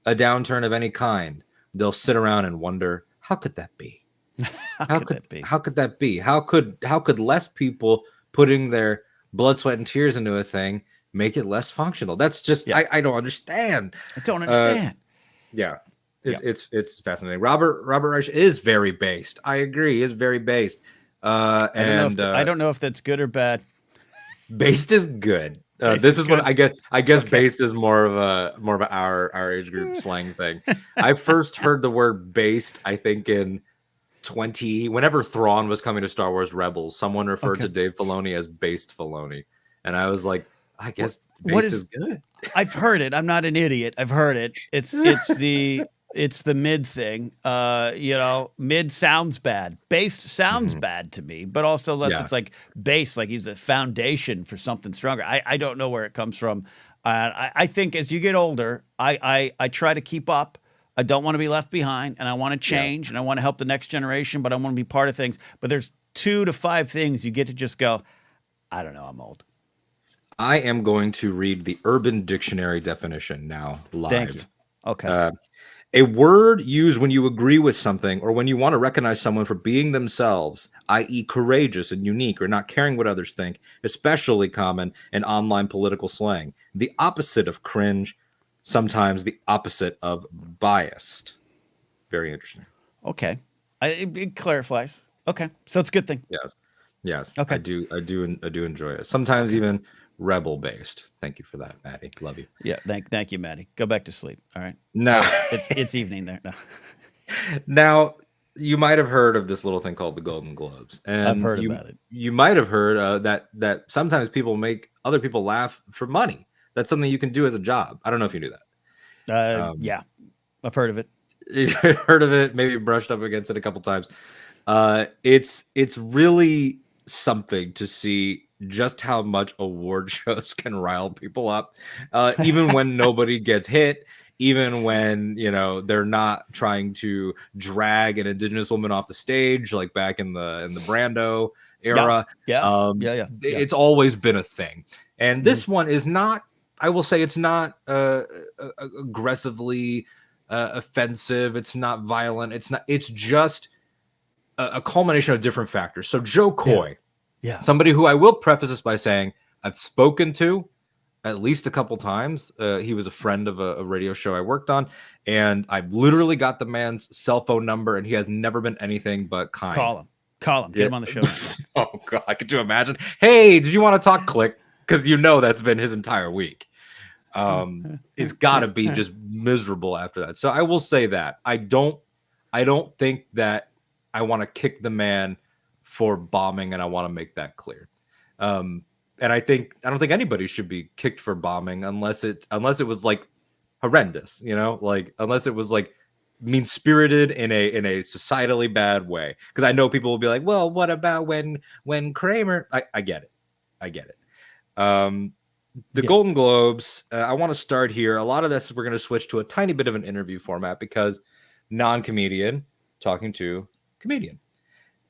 a downturn of any kind, they'll sit around and wonder, how could that be? How could that be? How could that be? How could less people putting their blood, sweat, and tears into a thing make it less functional? That's just I don't understand. I don't understand. It's fascinating. Robert Reich is very based. I agree. He is very based. And I don't know if that's good or bad. based is good. Based This is is what good. I guess Okay. based is more of our age group slang thing. I first heard the word based, I think in whenever Thrawn was coming to Star Wars Rebels, someone referred Okay. to Dave Filoni as based Filoni. And I was like, I What guess what based is is good. I've heard it. I'm not an idiot. I've heard it. It's the mid thing. Mid sounds bad. Based sounds Mhm. bad to me, but also less Yeah. it's like base, like he's a foundation for something stronger. I don't know where it comes from. I think as you get older, I try to keep up. I don't want to be left behind, and I want to Yeah. change, and I want to help the next generation, but I want to be part of things. But there's 2 to 5 things you get to just go, I don't know, I'm old. I am going to read the Urban Dictionary definition now Thank you. live. Okay. Uh, a word used when you agree with something or when you want to recognize someone for being themselves, i.e., courageous and unique or not caring what others think, especially common in online political slang. The opposite of cringe, sometimes the opposite of biased. Very interesting. Okay. It clarifies. Okay. So it's a good thing. Yes. Yes. I Okay. do. I do enjoy it. Sometimes Okay. even rebel based. Thank you for that, Maddie. Love you. Yeah. Thank you, Maddie. Go back to sleep. All right. Now, Or it's evening there. No. now you might have heard of this little thing called the Golden Globes, I've and heard about it. you might have heard that sometimes people make other people laugh for money. That's something you can do as a job. I don't know if you knew that. Yeah. I've heard of it. You heard of it? Maybe brushed up against it a couple times. It's really something to see just how much award shows can rile people up, even when nobody gets hit, even when they're not trying to drag an indigenous woman off the stage like back in the Brando Yeah. era. Yeah. Yeah. It's always been a thing, and this one is not. I will say it's not aggressively offensive. It's not violent. It's not. It's just a culmination of different factors. So Joe Coy, Yeah. somebody who I will preface this by saying I've spoken to at least a couple times. He was a friend of a radio show I worked on, and I literally got the man's cell phone number, and he has never been anything but kind. Call him. Get him on the show. Oh God, could you imagine? Hey, did you want to talk? Click, because that's been his entire week. It's got to be just miserable after that. So I will say that I don't think that I want to kick the man for bombing, and I want to make that clear. And I don't think anybody should be kicked for bombing unless it was like horrendous, like unless it was like mean spirited in a societally bad way. Because I know people will be like, well, what about when Kramer? I get it. The Golden Globes, I want to start here. A lot of this, we're going to switch to a tiny bit of an interview format because non-comedian talking to comedian.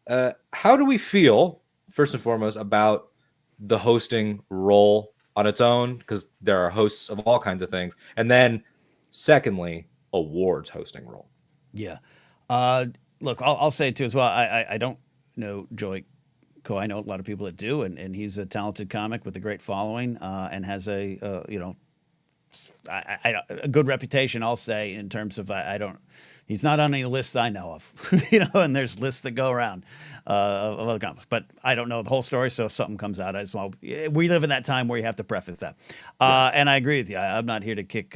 How do we feel, first and foremost, about the hosting role on its own? Because there are hosts of all kinds of things. And then, secondly, awards hosting role. Yeah. Look, I'll say it too as well. I don't know Joey Coy. I know a lot of people that do, and he's a talented comic with a great following, and has a good reputation. I'll say in terms of he's not on any lists I know of, and there's lists that go around of other comics, but I don't know the whole story. So if something comes out, we live in that time where you have to preface that. And I agree with you. I'm not here to kick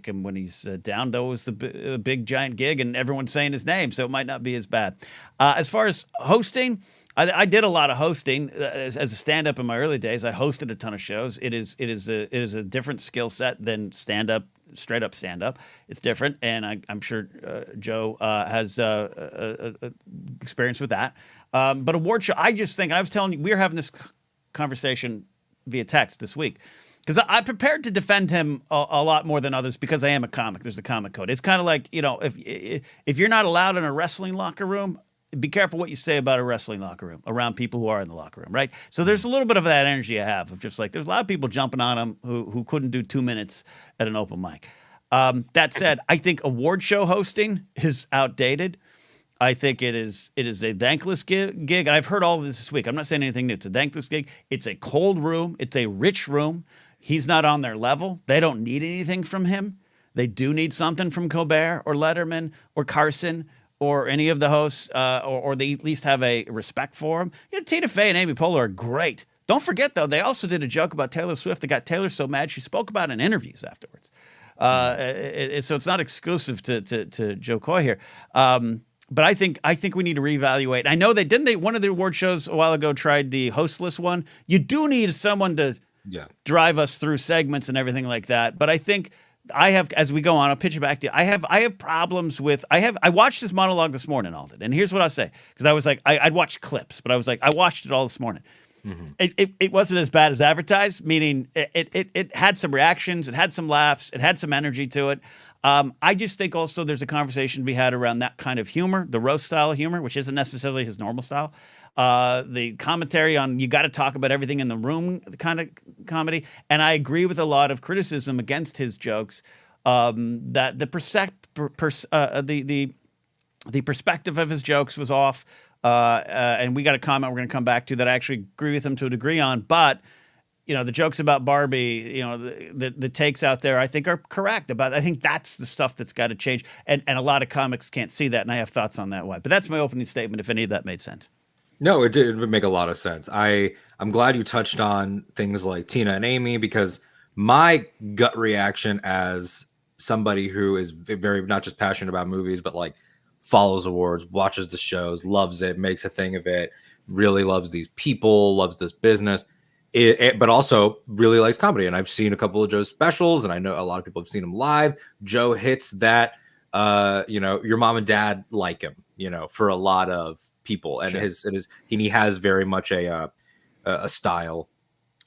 him when he's down. Though it was the big giant gig, and everyone's saying his name, so it might not be as bad. As far as hosting. I did a lot of hosting as a stand-up in my early days. I hosted a ton of shows. It is a different skill set than stand-up, straight up stand-up. It's different, and I'm sure Joe has experience with that. But award show, I just think I was telling you, we were having this conversation via text this week because I prepared to defend him a lot more than others because I am a comic. There's the comic code. It's kind of like if you're not allowed in a wrestling locker room. Be careful what you say about a wrestling locker room around people who are in the locker room, right? So there's a little bit of that energy I have of just like there's a lot of people jumping on him who couldn't do 2 minutes at an open mic. That said, I think award show hosting is outdated. I think it is a thankless gig. And I've heard all of this week. I'm not saying anything new. It's a thankless gig. It's a cold room. It's a rich room. He's not on their level. They don't need anything from him. They do need something from Colbert or Letterman or Carson or any of the hosts, or they at least have a respect for them. You know, Tina Fey and Amy Poehler are great. Don't forget, though, they also did a joke about Taylor Swift that got Taylor so mad she spoke about it in interviews afterwards. So it's not exclusive to Joe Coy here. But I think we need to reevaluate. I know they one of the award shows a while ago tried the hostless one. You do need someone to drive us through segments and everything like that. But I think I have, as we go on, I'll pitch it back to you. I have problems with, I watched this monologue this morning, Alden, and here's what I'll say. Because I was like, I'd watch clips, but I was like, I watched it all this morning. It wasn't as bad as advertised, meaning it had some reactions, it had some laughs, it had some energy to it. I just think also there's a conversation to be had around that kind of humor, the roast style of humor, which isn't necessarily his normal style. The commentary on you got to talk about everything in the room, the kind of comedy. And I agree with a lot of criticism against his jokes, that the perspective of his jokes was off. And we got a comment we're going to come back to that I actually agree with him to a degree on, but you know, the jokes about Barbie, you know, the takes out there, I think are correct about. I think that's the stuff that's got to change, and a lot of comics can't see that, and I have thoughts on that. Why? But that's my opening statement. If any of that made sense. No, it did. It would make a lot of sense. I'm glad you touched on things like Tina and Amy, because my gut reaction as somebody who is very not just passionate about movies, but like follows awards, watches the shows, loves it, makes a thing of it, really loves these people, loves this business, but also really likes comedy. And I've seen a couple of Joe's specials, and I know a lot of people have seen him live. Joe hits that, you know, your mom and dad like him, you know, for a lot of people, and sure. He has very much a style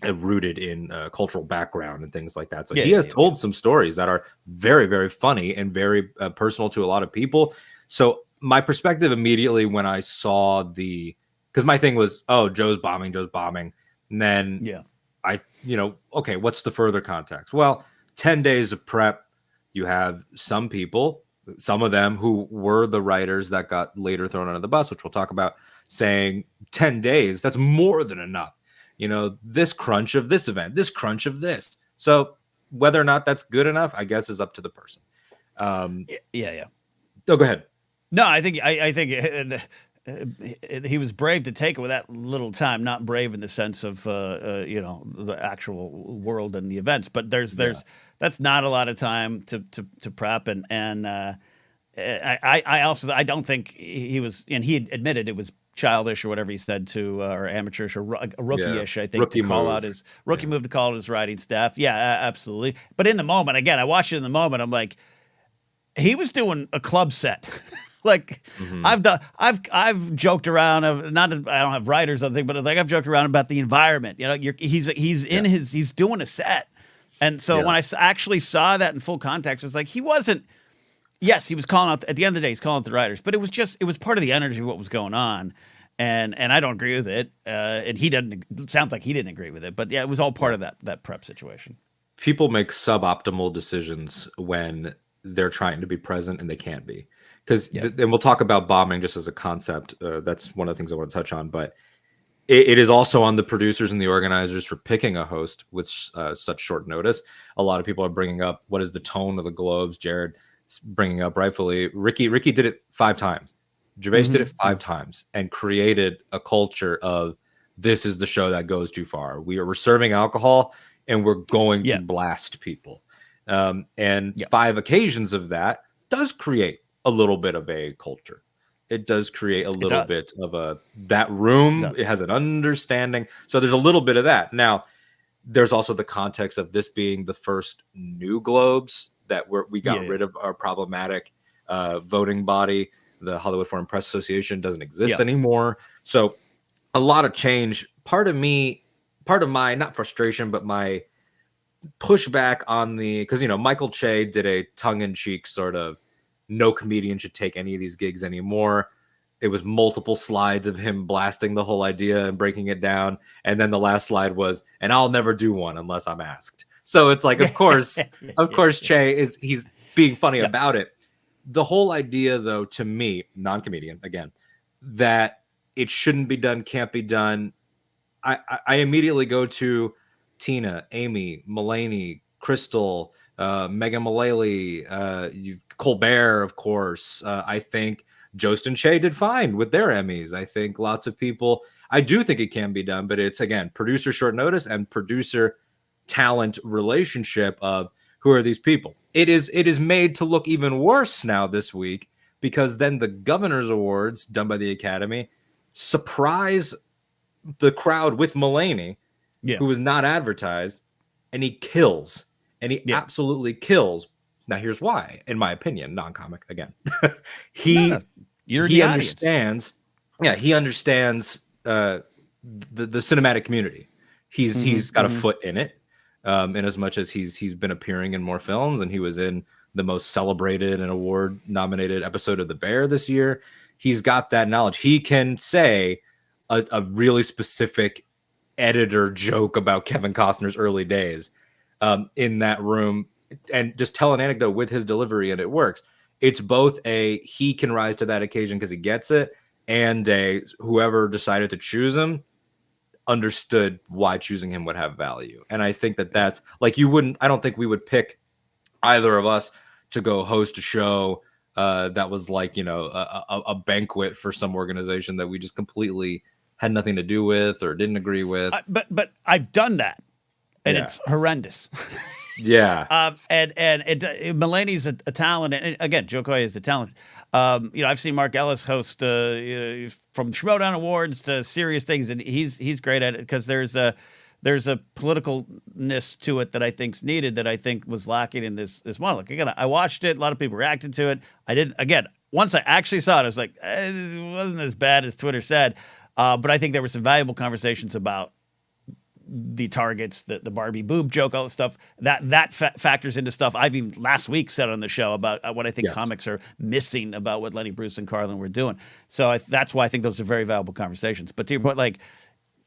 rooted in cultural background and things like that. So he has told some stories that are very, very funny and very personal to a lot of people. So my perspective immediately when I saw because my thing was, oh, Joe's bombing. And then okay, what's the further context? Well, 10 days of prep, you have some people, some of them who were the writers that got later thrown under the bus, which we'll talk about, saying 10 days, that's more than enough. You know, this crunch of this event, this crunch of this. So whether or not that's good enough, I guess, is up to the person. Yeah. Oh, go ahead. No, I think he was brave to take it with that little time. Not brave in the sense of you know, the actual world and the events, but there's that's not a lot of time to prep, and I also don't think he was, and he admitted it was childish or whatever he said to, or amateurish or rookie-ish, I think, rookie to call out his rookie move to call out his writing staff. Yeah, absolutely. But in the moment, again, I watched it in the moment. I'm like, he was doing a club set. Like I've joked around of not I don't have writers on thing, but like I've joked around about the environment. You know, he's doing a set, and so when I actually saw that in full context, it was like he wasn't. Yes, he was calling out at the end of the day. He's calling out the writers, but it was part of the energy of what was going on, and I don't agree with it. And he doesn't. It sounds like he didn't agree with it, but yeah, it was all part of that prep situation. People make suboptimal decisions when they're trying to be present and they can't be. Because and we'll talk about bombing just as a concept. That's one of the things I want to touch on. But it is also on the producers and the organizers for picking a host with such short notice. A lot of people are bringing up what is the tone of the Globes. Jared bringing up rightfully. Ricky did it 5 times. Gervais did it 5 times and created a culture of this is the show that goes too far. We're serving alcohol and we're going to blast people. And 5 occasions of that does create a little bit of a culture. It does create a little bit of that room. It has an understanding. So there's a little bit of that. Now, there's also the context of this being the first new Globes that we got rid of our problematic voting body. The Hollywood Foreign Press Association doesn't exist anymore. So a lot of change. Part of my, not frustration, but my pushback on because, you know, Michael Che did a tongue-in-cheek sort of, no comedian should take any of these gigs anymore. It was multiple slides of him blasting the whole idea and breaking it down. And then the last slide was, and I'll never do one unless I'm asked. So it's like, of course, Che he's being funny about it. The whole idea, though, to me, non-comedian, again, that it shouldn't be done, can't be done. I immediately go to Tina, Amy, Mulaney, Crystal, Megan Mullally, Colbert, of course. I think Jost and Che did fine with their Emmys. I think lots of people, I do think it can be done, but it's, again, producer short notice and producer talent relationship of who are these people. It is made to look even worse now this week, because then the Governor's Awards done by the Academy surprise the crowd with Mulaney, who was not advertised, and he kills. And he absolutely kills. Now, here's why, in my opinion, non-comic again. he understands. Yeah, he understands the cinematic community. He's got a foot in it, in as much as he's been appearing in more films, and he was in the most celebrated and award-nominated episode of The Bear this year. He's got that knowledge. He can say a really specific editor joke about Kevin Costner's early days in that room, and just tell an anecdote with his delivery, and it works. It's both he can rise to that occasion because he gets it, and whoever decided to choose him understood why choosing him would have value. And I think that's like, I don't think we would pick either of us to go host a show that was like, a banquet for some organization that we just completely had nothing to do with or didn't agree with. But I've done that, and it's horrendous. Yeah. And Mulaney's a talent, and again, Joe Coy is a talent. I've seen Mark Ellis host from Schmoedown Awards to serious things, and he's great at it, because there's a politicalness to it that I think's needed, that I think was lacking in this one. Look, again, I watched it. A lot of people reacted to it. I didn't. Again, once I actually saw it, I was like, it wasn't as bad as Twitter said. But I think there were some valuable conversations about the targets, the Barbie boob joke, all the stuff that factors into stuff I've even last week said on the show about what I think comics are missing about what Lenny Bruce and Carlin were doing. So that's why I think those are very valuable conversations. But to your point, like,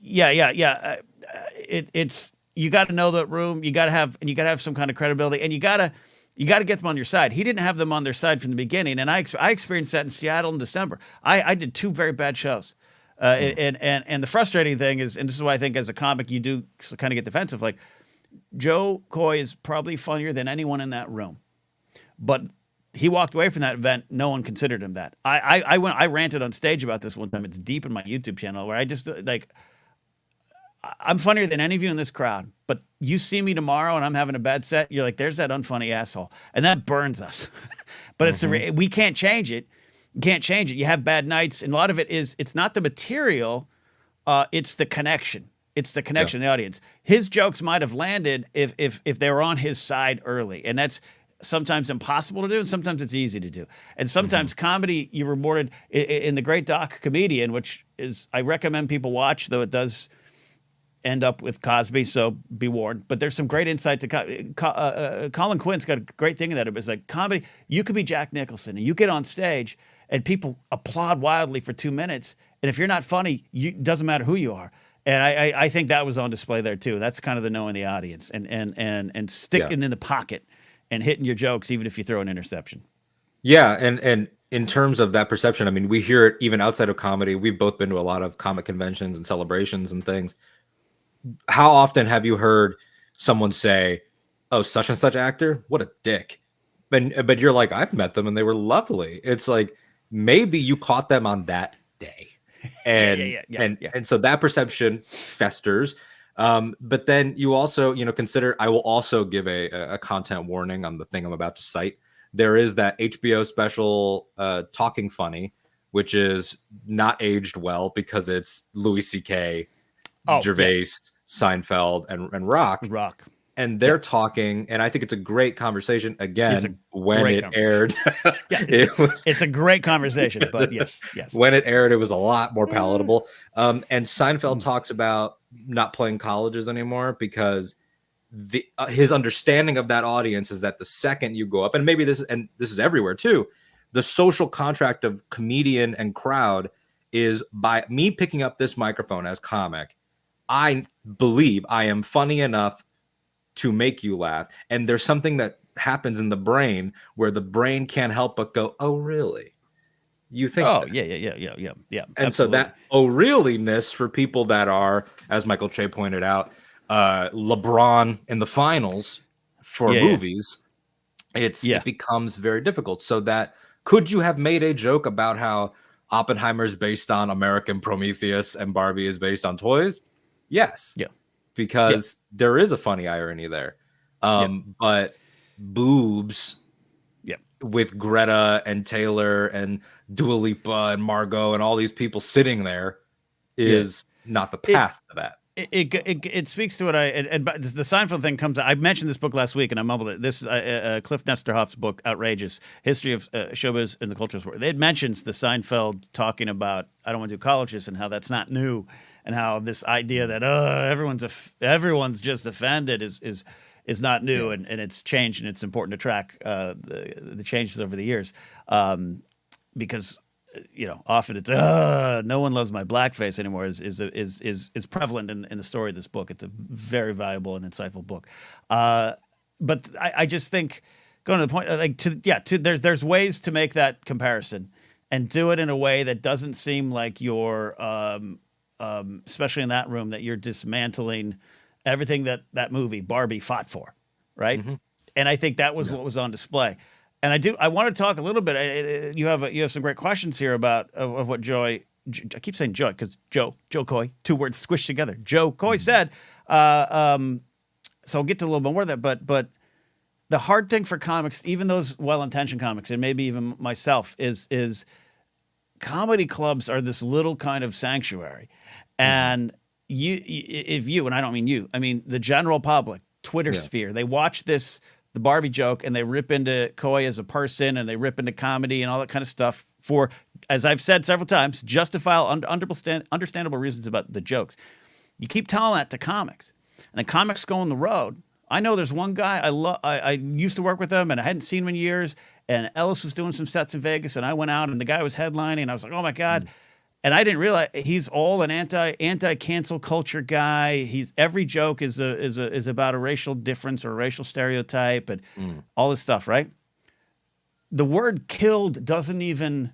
it's, you got to know that room. You got to have some kind of credibility, and you got to get them on your side. He didn't have them on their side from the beginning, and I experienced that in Seattle in December. I did 2 very bad shows. And the frustrating thing is, and this is why I think as a comic you do kind of get defensive, like, Joe Coy is probably funnier than anyone in that room, but he walked away from that event. No one considered him that. I ranted on stage about this one time. It's deep in my YouTube channel, where I just, like, I'm funnier than any of you in this crowd, but you see me tomorrow and I'm having a bad set, you're like, there's that unfunny asshole, and that burns us. But we can't change it. You can't change it. You have bad nights, and a lot of it is, it's not the material, it's the connection. It's the connection in the audience. His jokes might have landed if they were on his side early, and that's sometimes impossible to do, and sometimes it's easy to do. And sometimes comedy, you're rewarded in the great doc Comedian, which is, I recommend people watch, though it does end up with Cosby, so be warned. But there's some great insight to Colin Quinn's got a great thing in that. It was like, comedy, you could be Jack Nicholson, and you get on stage and people applaud wildly for 2 minutes, and if you're not funny, doesn't matter who you are. And I think that was on display there too. That's kind of the knowing the audience, and sticking in the pocket and hitting your jokes even if you throw an interception. Yeah, and in terms of that perception, I mean, we hear it even outside of comedy. We've both been to a lot of comic conventions and celebrations and things. How often have you heard someone say, "Oh, such and such actor, what a dick," but you're like, "I've met them and they were lovely." It's like, maybe you caught them on that day, and so that perception festers. But then you also, consider, I will also give a content warning on the thing I'm about to cite. There is that HBO special, Talking Funny, which is not aged well because it's Louis C.K., Gervais, Seinfeld, and Rock. And they're talking, and I think it's a great conversation. Again, when it aired, it's a great conversation. But yes, when it aired, it was a lot more palatable. And Seinfeld talks about not playing colleges anymore because his understanding of that audience is that the second you go up, and maybe this is everywhere too, the social contract of comedian and crowd is, by me picking up this microphone as comic, I believe I am funny enough to make you laugh. And there's something that happens in the brain where the brain can't help but go, "Oh, really? You think?" Oh, yeah. And absolutely. So that "oh, really"-ness for people that are, as Michael Che pointed out, LeBron in the finals for movies, it becomes very difficult. So that Could you have made a joke about how Oppenheimer's based on American Prometheus and Barbie is based on toys? Yes, Yeah. because there is a funny irony there. Yeah. But boobs Yeah. with Greta and Taylor and Dua Lipa and Margot and all these people sitting there Yeah. is not the It path to that. it speaks to what but the Seinfeld thing comes. I mentioned this book last week, and I mumbled it. This is Cliff Nesterhoff's book, Outrageous: History of Showbiz and the Culture War. It mentions the Seinfeld talking about I don't want to do colleges and how that's not new, and how this idea that everyone's just offended is not new, and it's changed, and it's important to track the changes over the years, because often it's no one loves my blackface anymore is prevalent in the story of this book. It's a very valuable and insightful book. But I just think going to the point, there's ways to make that comparison and do it in a way that doesn't seem like you're, especially in that room, that you're dismantling everything that movie Barbie fought for, right? Mm-hmm. And I think that was what was on display. And I want to talk a little bit. You have some great questions here about of what Joy. I keep saying Joy because Joe Coy, two words squished together. Joe Coy said. So I'll get to a little bit more of that. But the hard thing for comics, even those well-intentioned comics, and maybe even myself, is comedy clubs are this little kind of sanctuary, and if you, and I don't mean you, I mean the general public, Twitter sphere, they watch the Barbie joke and they rip into Coy as a person, and they rip into comedy and all that kind of stuff for, as I've said several times, justifiable, understandable reasons about the jokes. You keep telling that to comics, and then comics go on the road. I know there's one guy I used to work with him, and I hadn't seen him in years, and Ellis was doing some sets in Vegas, and I went out, and the guy was headlining, and I was like, oh my God. And I didn't realize he's all an anti-cancel culture guy. Every joke is about a racial difference or a racial stereotype and all this stuff, right? The word "killed" doesn't even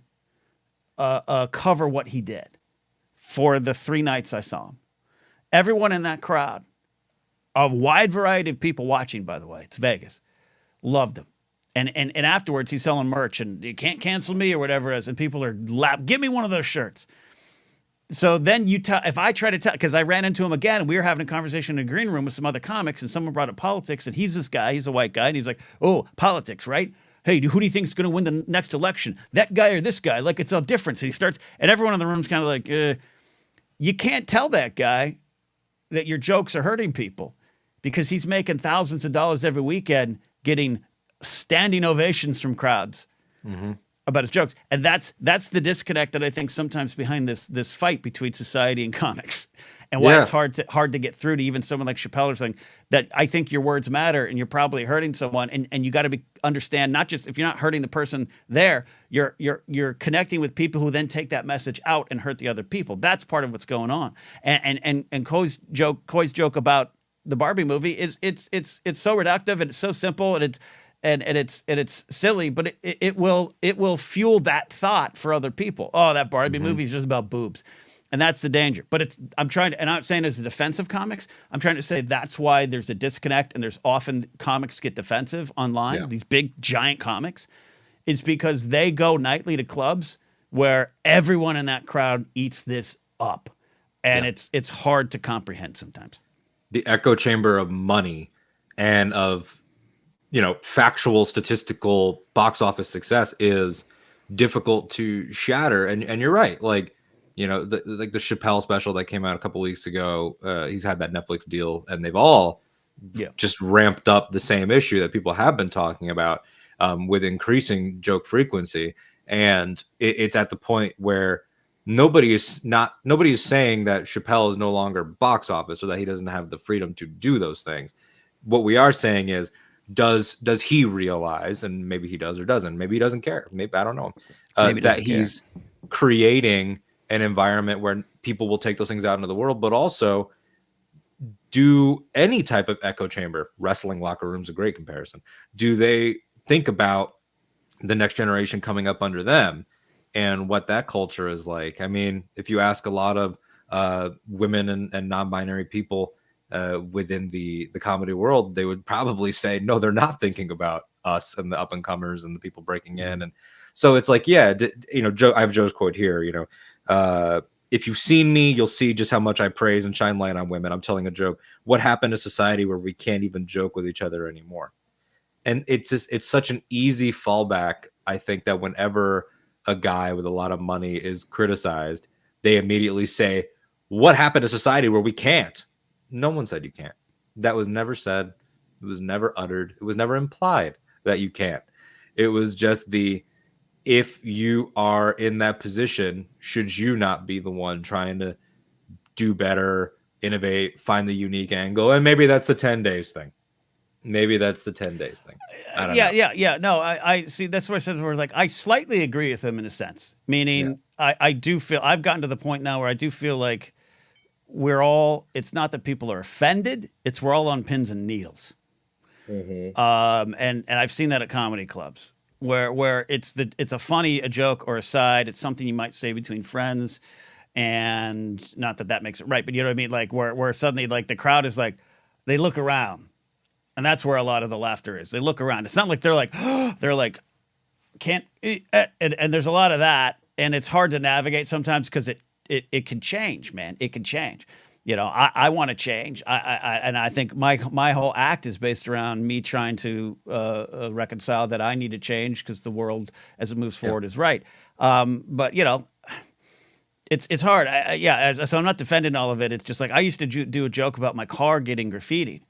cover what he did for the 3 nights I saw him. Everyone in that crowd, a wide variety of people watching, by the way, it's Vegas, loved him. And afterwards, he's selling merch, and you can't cancel me or whatever it is, and people are give me one of those shirts. So then if I try to tell, because I ran into him again, and we were having a conversation in a green room with some other comics, and someone brought up politics, and he's this guy, he's a white guy, and he's like, oh, politics, right? Hey, who do you think is going to win the next election? That guy or this guy? Like, it's a difference. And he starts, and everyone in the room's kind of like, you can't tell that guy that your jokes are hurting people, because he's making thousands of dollars every weekend getting standing ovations from crowds about his jokes. And that's the disconnect that I think sometimes behind this fight between society and comics, and why it's hard to get through to even someone like Chappelle or something, that I think your words matter, and you're probably hurting someone, and you got to understand, not just if you're not hurting the person there, you're connecting with people who then take that message out and hurt the other people. That's part of what's going on. And Coy's joke about the Barbie movie is it's so reductive, and it's so simple, and it's silly, but it will fuel that thought for other people. Oh, that Barbie movie is just about boobs. And that's the danger. But I'm not saying as a defense of comics, I'm trying to say that's why there's a disconnect, and there's often comics get defensive online, these big giant comics, is because they go nightly to clubs where everyone in that crowd eats this up. And it's hard to comprehend sometimes. The echo chamber of money and of factual statistical box office success is difficult to shatter. And you're right, like the Chappelle special that came out a couple weeks ago, he's had that Netflix deal, and they've all just ramped up the same issue that people have been talking about, with increasing joke frequency. And it's at the point where nobody is saying that Chappelle is no longer box office, or that he doesn't have the freedom to do those things. What we are saying is, does he realize, and maybe he does or doesn't, maybe he doesn't care, maybe, I don't know, that he's creating an environment where people will take those things out into the world, but also do any type of echo chamber. Wrestling locker room's a great comparison. Do they think about the next generation coming up under them and what that culture is like? I mean, if you ask a lot of women and non-binary people within the comedy world, they would probably say, no, they're not thinking about us and the up and comers and the people breaking in. And So it's like, yeah, Joe, I have Joe's quote here, if you've seen me, you'll see just how much I praise and shine light on women. I'm telling a joke. What happened to society where we can't even joke with each other anymore? And it's such an easy fallback. I think that whenever a guy with a lot of money is criticized, they immediately say, what happened to society where we can't? No one said you can't. That was never said. It was never uttered. It was never implied that you can't. It was just if you are in that position, should you not be the one trying to do better, innovate, find the unique angle? And maybe that's the 10 days thing. Maybe that's the 10 days thing. I don't know. Yeah. No, I see. That's what I said. Where like I slightly agree with him in a sense. Meaning, I do feel I've gotten to the point now where I do feel like it's not that people are offended. It's we're all on pins and needles. And I've seen that at comedy clubs where it's a funny a joke or a side. It's something you might say between friends, and not that makes it right, but you know what I mean. Like where suddenly like the crowd is like they look around. And that's where a lot of the laughter is. They look around. It's not like they're like, they're like, can't, and there's a lot of that. And it's hard to navigate sometimes because it can change, man. It can change. I want to change. And I think my whole act is based around me trying to reconcile that I need to change because the world as it moves forward is right. But it's hard. So I'm not defending all of it. It's just like I used to do a joke about my car getting graffitied.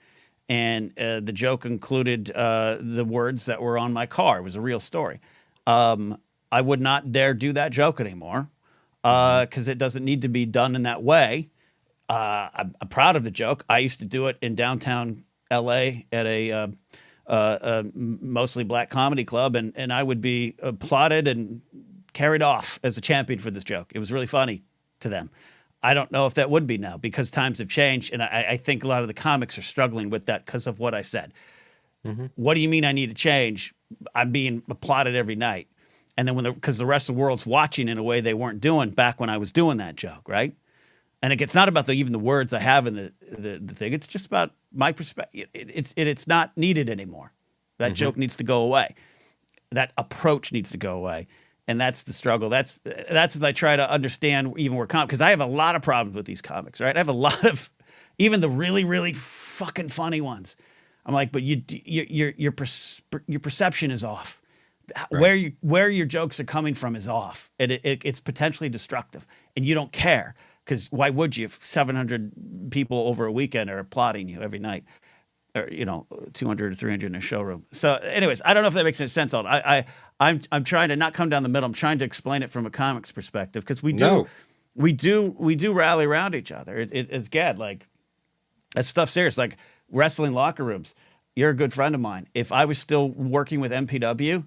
And the joke included the words that were on my car. It was a real story. I would not dare do that joke anymore because it doesn't need to be done in that way. I'm proud of the joke. I used to do it in downtown LA at a mostly black comedy club, and I would be applauded and carried off as a champion for this joke. It was really funny to them. I don't know if that would be now because times have changed. And I think a lot of the comics are struggling with that because of what I said. What do you mean I need to change? I'm being applauded every night. And then because the rest of the world's watching in a way they weren't doing back when I was doing that joke, right? And it's not about even the words I have in the thing. It's just about my perspective. It's not needed anymore. That joke needs to go away. That approach needs to go away. And that's the struggle. That's as I try to understand even where because I have a lot of problems with these comics, right? I have a lot of even the really, really fucking funny ones. I'm like, but your perception is off. Right. Where your jokes are coming from is off. It's potentially destructive, and you don't care because why would you? If 700 people over a weekend are applauding you every night. Or 200 or 300 in a showroom. So, anyways, I don't know if that makes any sense. I'm trying to not come down the middle. I'm trying to explain it from a comics perspective because we do rally around each other. It's Gad, like that stuff's serious. Like wrestling locker rooms. You're a good friend of mine. If I was still working with MPW,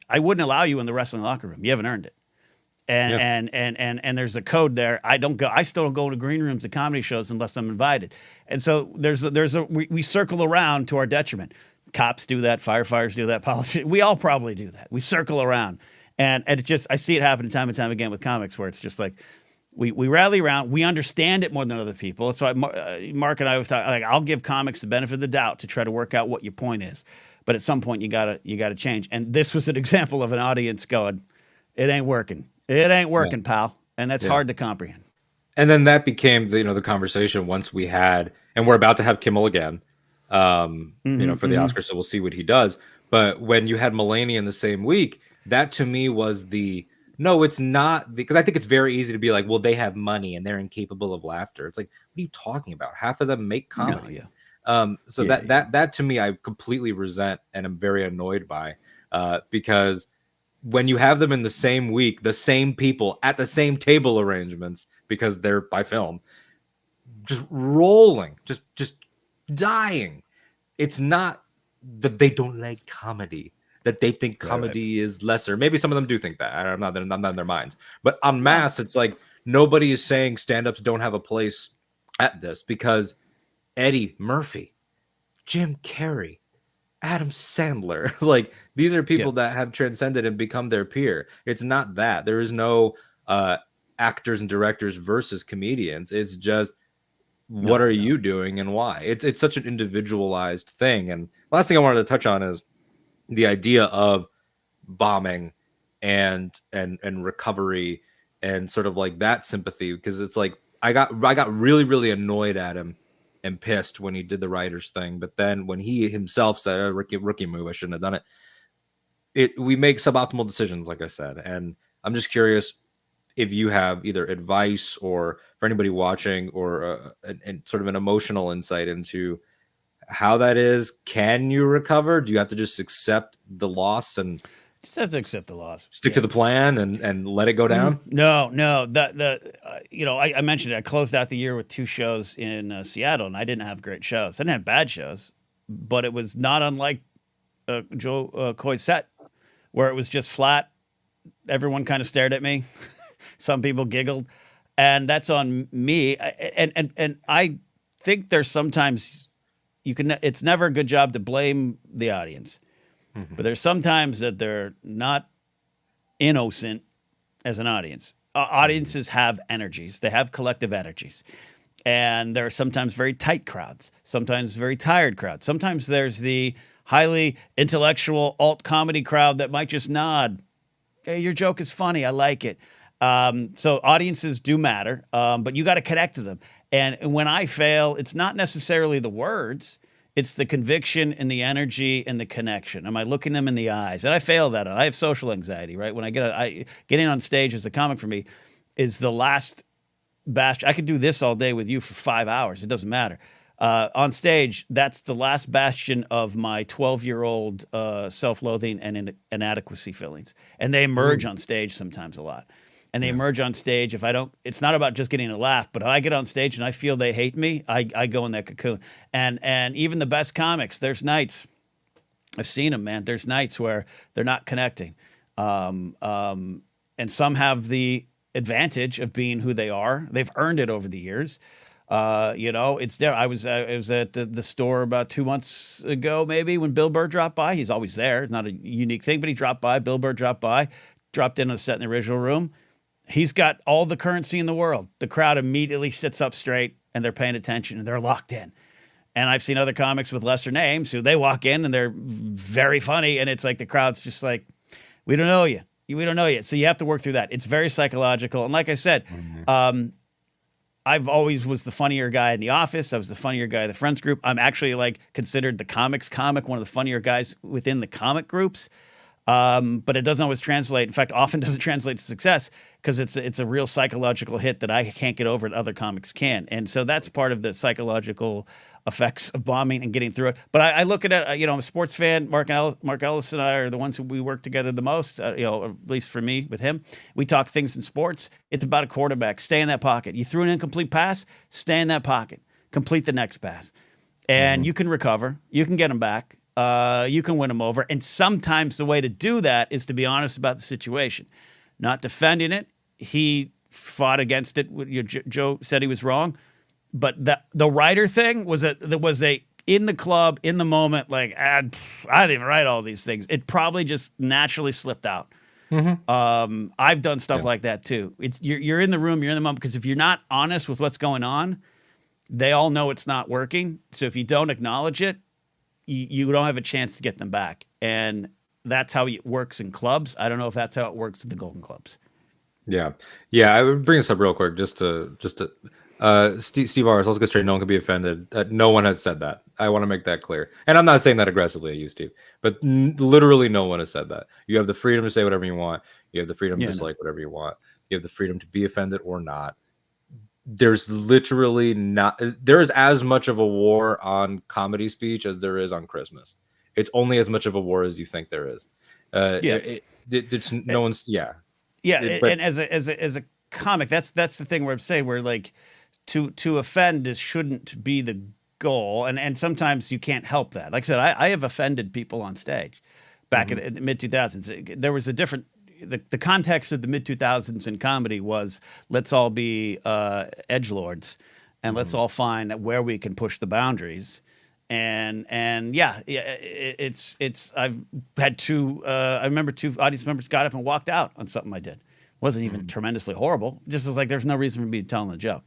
I wouldn't allow you in the wrestling locker room. You haven't earned it. And there's a code there. I still don't go to green rooms at comedy shows unless I'm invited. And so we circle around to our detriment. Cops do that, firefighters do that, politicians. We all probably do that. We circle around. And it just, I see it happening time and time again with comics where it's just like, we rally around. We understand it more than other people. That's why Mark and I was talking, like, I'll give comics the benefit of the doubt to try to work out what your point is. But at some point you gotta change. And this was an example of an audience going, it ain't working. It ain't working, pal. And that's hard to comprehend. And then that became the conversation once we had, and we're about to have Kimmel again, for the Oscars. So we'll see what he does. But when you had Mulaney in the same week, that to me was no, it's not, because I think it's very easy to be like, well, they have money and they're incapable of laughter. It's like, what are you talking about? Half of them make comedy. That to me, I completely resent and I'm very annoyed by, because when you have them in the same week, the same people at the same table arrangements, because they're by film, just rolling, just dying. It's not that they don't like comedy, that they think comedy is lesser. Maybe some of them do think that. I'm not in their minds. But en masse, it's like nobody is saying stand-ups don't have a place at this, because Eddie Murphy, Jim Carrey, Adam Sandler, like these are people that have transcended and become their peer. It's not that. There is no actors and directors versus comedians. It's just what are you doing and why? It's such an individualized thing. And last thing I wanted to touch on is the idea of bombing and recovery and sort of like that sympathy, because it's like I got really really annoyed at him and pissed when he did the writers thing, but then when he himself said, oh, rookie move, I shouldn't have done it, we make suboptimal decisions, like I said. And I'm just curious if you have either advice or for anybody watching or and sort of an emotional insight into how that is. Can you recover? Do you have to just accept the loss and just have to accept the loss, stick to the plan and let it go down? No. I mentioned it. I closed out the year with 2 shows in Seattle, and I didn't have great shows. I didn't have bad shows, but it was not unlike Joe Coy's set, where it was just flat. Everyone kind of stared at me. Some people giggled, and that's on me. And I think there's sometimes it's never a good job to blame the audience. But there's sometimes that they're not innocent as an audience. Audiences have energies. They have collective energies. And there are sometimes very tight crowds, sometimes very tired crowds. Sometimes there's the highly intellectual alt comedy crowd that might just nod. Hey, your joke is funny. I like it. So audiences do matter, but you got to connect to them. And when I fail, it's not necessarily the words. It's the conviction and the energy and the connection. Am I looking them in the eyes? And I fail that. I have social anxiety, right? When getting on stage as a comic for me is the last bastion. I could do this all day with you for 5 hours. It doesn't matter. On stage, that's the last bastion of my 12-year-old self-loathing and inadequacy feelings. And they emerge on stage sometimes a lot. And they emerge on stage. It's not about just getting a laugh, but if I get on stage and I feel they hate me, I go in that cocoon. And even the best comics, there's nights, I've seen them, man. There's nights where they're not connecting. And some have the advantage of being who they are. They've earned it over the years. It's there. I was at the store about 2 months ago, maybe, when Bill Burr dropped by. He's always there. It's not a unique thing, but he dropped by. Bill Burr dropped by, dropped in on a set in the original room. He's got all the currency in the world. The crowd immediately sits up straight and they're paying attention and they're locked in. And I've seen other comics with lesser names who they walk in and they're very funny. And it's like the crowd's just like, we don't know you. We don't know you. So you have to work through that. It's very psychological. And like I said, I've always was the funnier guy in the office. I was the funnier guy in the friends group. I'm actually considered the comics comic, one of the funnier guys within the comic groups. But it doesn't always translate. In fact, often doesn't translate to success because it's a real psychological hit that I can't get over and other comics can. And so that's part of the psychological effects of bombing and getting through it. But I look at it, I'm a sports fan. Mark Ellis and I are the ones who we work together the most, at least for me with him. We talk things in sports. It's about a quarterback. Stay in that pocket. You threw an incomplete pass, stay in that pocket. Complete the next pass. And you can recover. You can get them back. You can win them over. And sometimes the way to do that is to be honest about the situation, not defending it. He fought against it. Joe said he was wrong, but the writer thing was in the club, in the moment, I didn't even write all these things. It probably just naturally slipped out. I've done stuff like that too. You're in the room, you're in the moment, because if you're not honest with what's going on, they all know it's not working. So if you don't acknowledge it, you don't have a chance to get them back. And that's how it works in clubs. I don't know if that's how it works at the Golden Clubs. Yeah. I would bring this up real quick just to Steve R. Let's get straight. No one can be offended. No one has said that. I want to make that clear. And I'm not saying that aggressively at you, Steve, but literally no one has said that. You have the freedom to say whatever you want. You have the freedom to dislike whatever you want. You have the freedom to be offended or not. There's literally there is as much of a war on comedy speech as there is on Christmas. It's only as much of a war as you think there is. It's no one's and as a comic, that's the thing where I'm saying where to offend shouldn't be the goal, and sometimes you can't help that. Like I said, I have offended people on stage back in the mid 2000s. There was a different. The context of the mid-2000s in comedy was let's all be edgelords and let's all find where we can push the boundaries. And it's I've had I remember 2 audience members got up and walked out on something I did. It wasn't even tremendously horrible. Just was there's no reason for me to tell them a joke.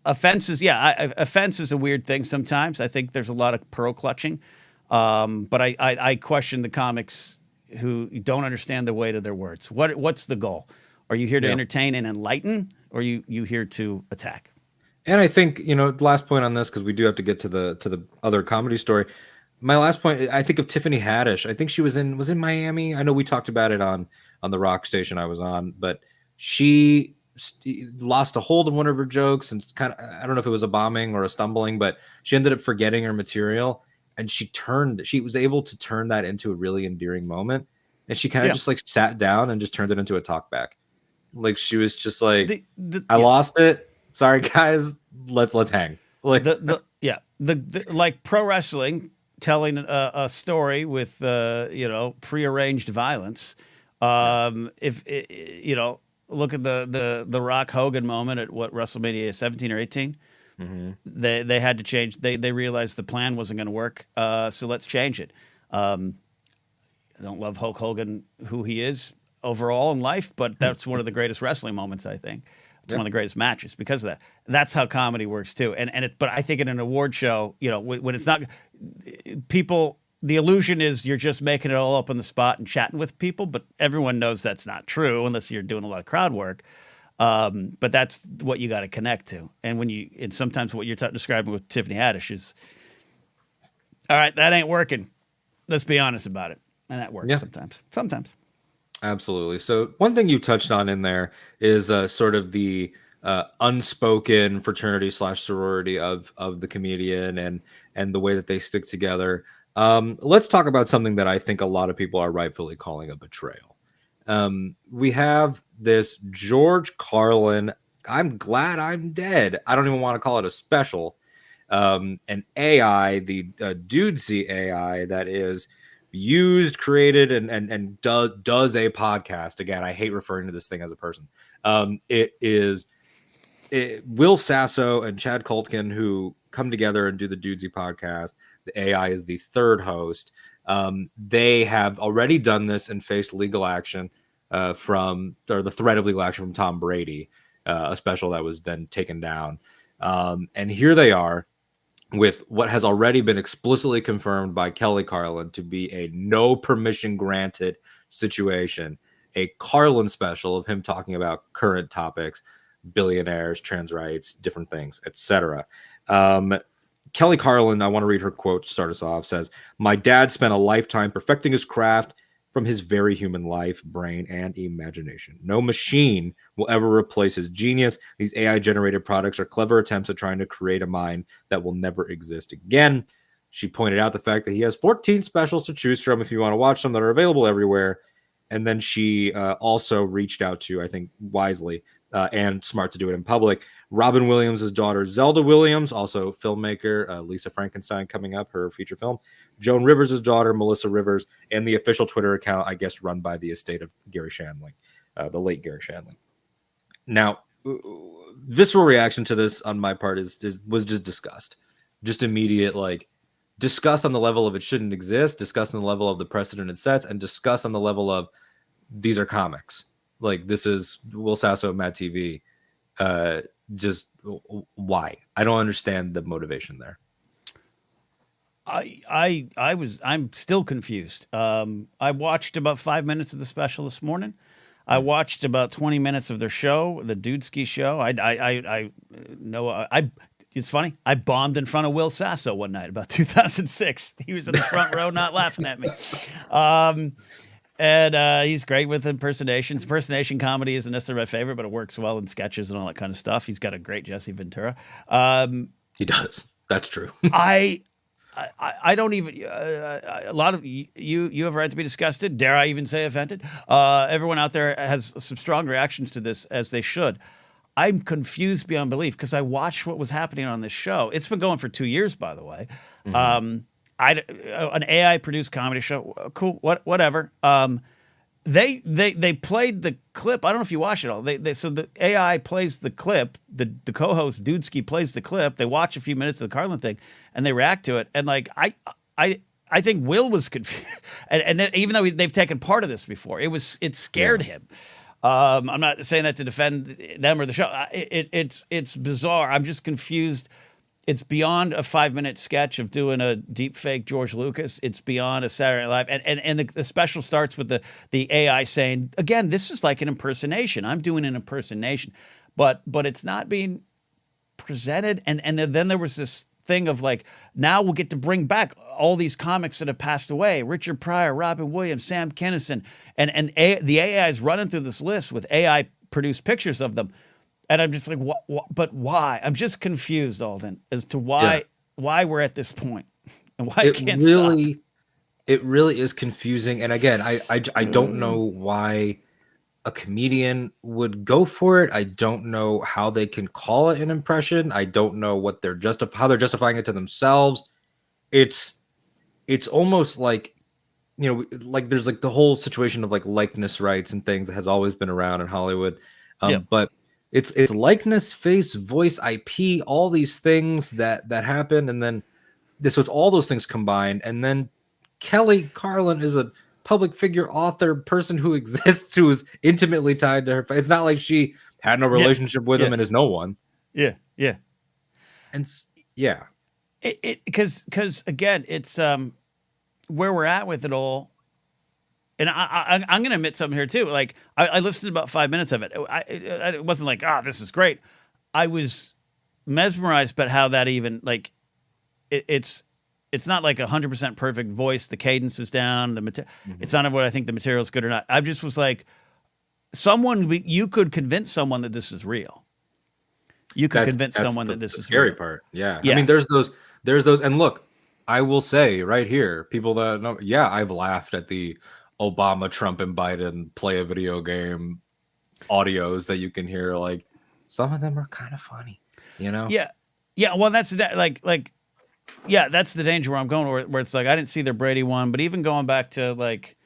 Offenses, offense is a weird thing sometimes. I think there's a lot of pearl clutching. But I question the comics who don't understand the weight of their words. What's the goal? Are you here to entertain and enlighten, or you here to attack? And I think, the last point on this, because we do have to get to the other comedy story. My last point, I think of Tiffany Haddish. I think she was in Miami. I know we talked about it on the rock station I was on, but she lost a hold of one of her jokes and kind of, I don't know if it was a bombing or a stumbling, but she ended up forgetting her material, and she was able to turn that into a really endearing moment. And she kind of just like sat down and just turned it into a talk back. Like she was just like, I lost it. Sorry guys, let's hang. Like the like pro wrestling telling a story with prearranged violence. If look at the Rock Hogan moment at what, WrestleMania 17 or 18. Mm-hmm. They had to change. They realized the plan wasn't going to work. So let's change it. I don't love Hulk Hogan, who he is overall in life, but that's one of the greatest wrestling moments, I think. It's one of the greatest matches because of that. That's how comedy works too. But I think in an award show, when it's not people, the illusion is you're just making it all up on the spot and chatting with people, but everyone knows that's not true unless you're doing a lot of crowd work. But that's what you got to connect to. And sometimes what you're describing with Tiffany Haddish is, all right, that ain't working. Let's be honest about it. And that works sometimes. Absolutely. So one thing you touched on in there is sort of the unspoken fraternity / sorority of the comedian and the way that they stick together. Let's talk about something that I think a lot of people are rightfully calling a betrayal. We have this George Carlin, I'm glad I'm dead. I don't even want to call it a special. An AI, the Dudesy AI that is used, created, and does a podcast. Again, I hate referring to this thing as a person. It is Will Sasso and Chad Kultgen who come together and do the Dudesy podcast. The AI is the third host. They have already done this and faced legal action the threat of legal action from Tom Brady, a special that was then taken down. And here they are with what has already been explicitly confirmed by Kelly Carlin to be a no permission granted situation, a Carlin special of him talking about current topics, billionaires, trans rights, different things, etc. Kelly Carlin, I want to read her quote to start us off, says, "My dad spent a lifetime perfecting his craft from his very human life, brain, and imagination. No machine will ever replace his genius. These AI-generated products are clever attempts at trying to create a mind that will never exist again." She pointed out the fact that he has 14 specials to choose from if you want to watch them that are available everywhere. And then she also reached out to, I think wisely and smart to do it in public, Robin Williams' daughter, Zelda Williams, also filmmaker, Lisa Frankenstein coming up, her feature film, Joan Rivers' daughter, Melissa Rivers, and the official Twitter account, I guess, run by the estate of Gary Shandling, the late Gary Shandling. Now, visceral reaction to this on my part was just disgust. Just immediate, disgust on the level of it shouldn't exist, disgust on the level of the precedent it sets, and disgust on the level of these are comics. This is Will Sasso at Mad TV. Just why? I don't understand the motivation there. I'm still confused. I watched about 5 minutes of the special this morning. I watched about 20 minutes of their show, the Dudesky show. It's funny. I bombed in front of Will Sasso one night about 2006. He was in the front row, not laughing at me. And he's great with impersonations. Impersonation comedy isn't necessarily my favorite, but it works well in sketches and all that kind of stuff. He's got a great Jesse Ventura. He does. That's true. I don't even. A lot of you have a right to be disgusted. Dare I even say offended? Everyone out there has some strong reactions to this, as they should. I'm confused beyond belief because I watched what was happening on this show. It's been going for 2 years, by the way. Mm-hmm. An AI produced comedy show. Cool. Whatever. They played the clip. I don't know if you watched it all. So the AI plays the clip. The co-host Dudesky plays the clip. They watch a few minutes of the Carlin thing and they react to it. And I think Will was confused. and then, even though they've taken part of this before, it scared him. I'm not saying that to defend them or the show. It's bizarre. I'm just confused. it's beyond a 5-minute sketch of doing a deep fake George Lucas. It's beyond a Saturday Night Live. And the special starts with the AI saying, again, this is like an impersonation. I'm doing an impersonation. But it's not being presented. And then there was this thing of like, now we'll get to bring back all these comics that have passed away. Richard Pryor, Robin Williams, Sam Kinison. The AI is running through this list with AI produced pictures of them. And I'm just like, what, but why? I'm just confused, Alden, as to why we're at this point and why it can't stop. It really is confusing. And again, I don't know why a comedian would go for it. I don't know how they can call it an impression. I don't know what how they're justifying it to themselves. It's almost like, like there's like the whole situation of like likeness rights and things that has always been around in Hollywood. But it's likeness, face, voice, IP, all these things that happen, and then so it's all those things combined. And then Kelly Carlin is a public figure, author, person who exists, who is intimately tied to her. It's not like she had no relationship with him and is no one. Yeah. And because again, it's where we're at with it all. And I'm going to admit something here too. Like I listened to about 5 minutes of it. It wasn't like, this is great. I was mesmerized by how that even like it's not like 100% perfect voice. The cadence is down. It's not what I think the material is good or not. I just was like, you could convince someone that this is real. You could convince someone that this is scary real. part. Yeah. I mean, there's those, and look, I will say right here, people that know, I've laughed at the Obama, Trump, and Biden play a video game audios that you can hear. Like some of them are kind of funny, Yeah. Well, that's that's the danger where I'm going, where it's like, I didn't see their Brady one, but even going back to like,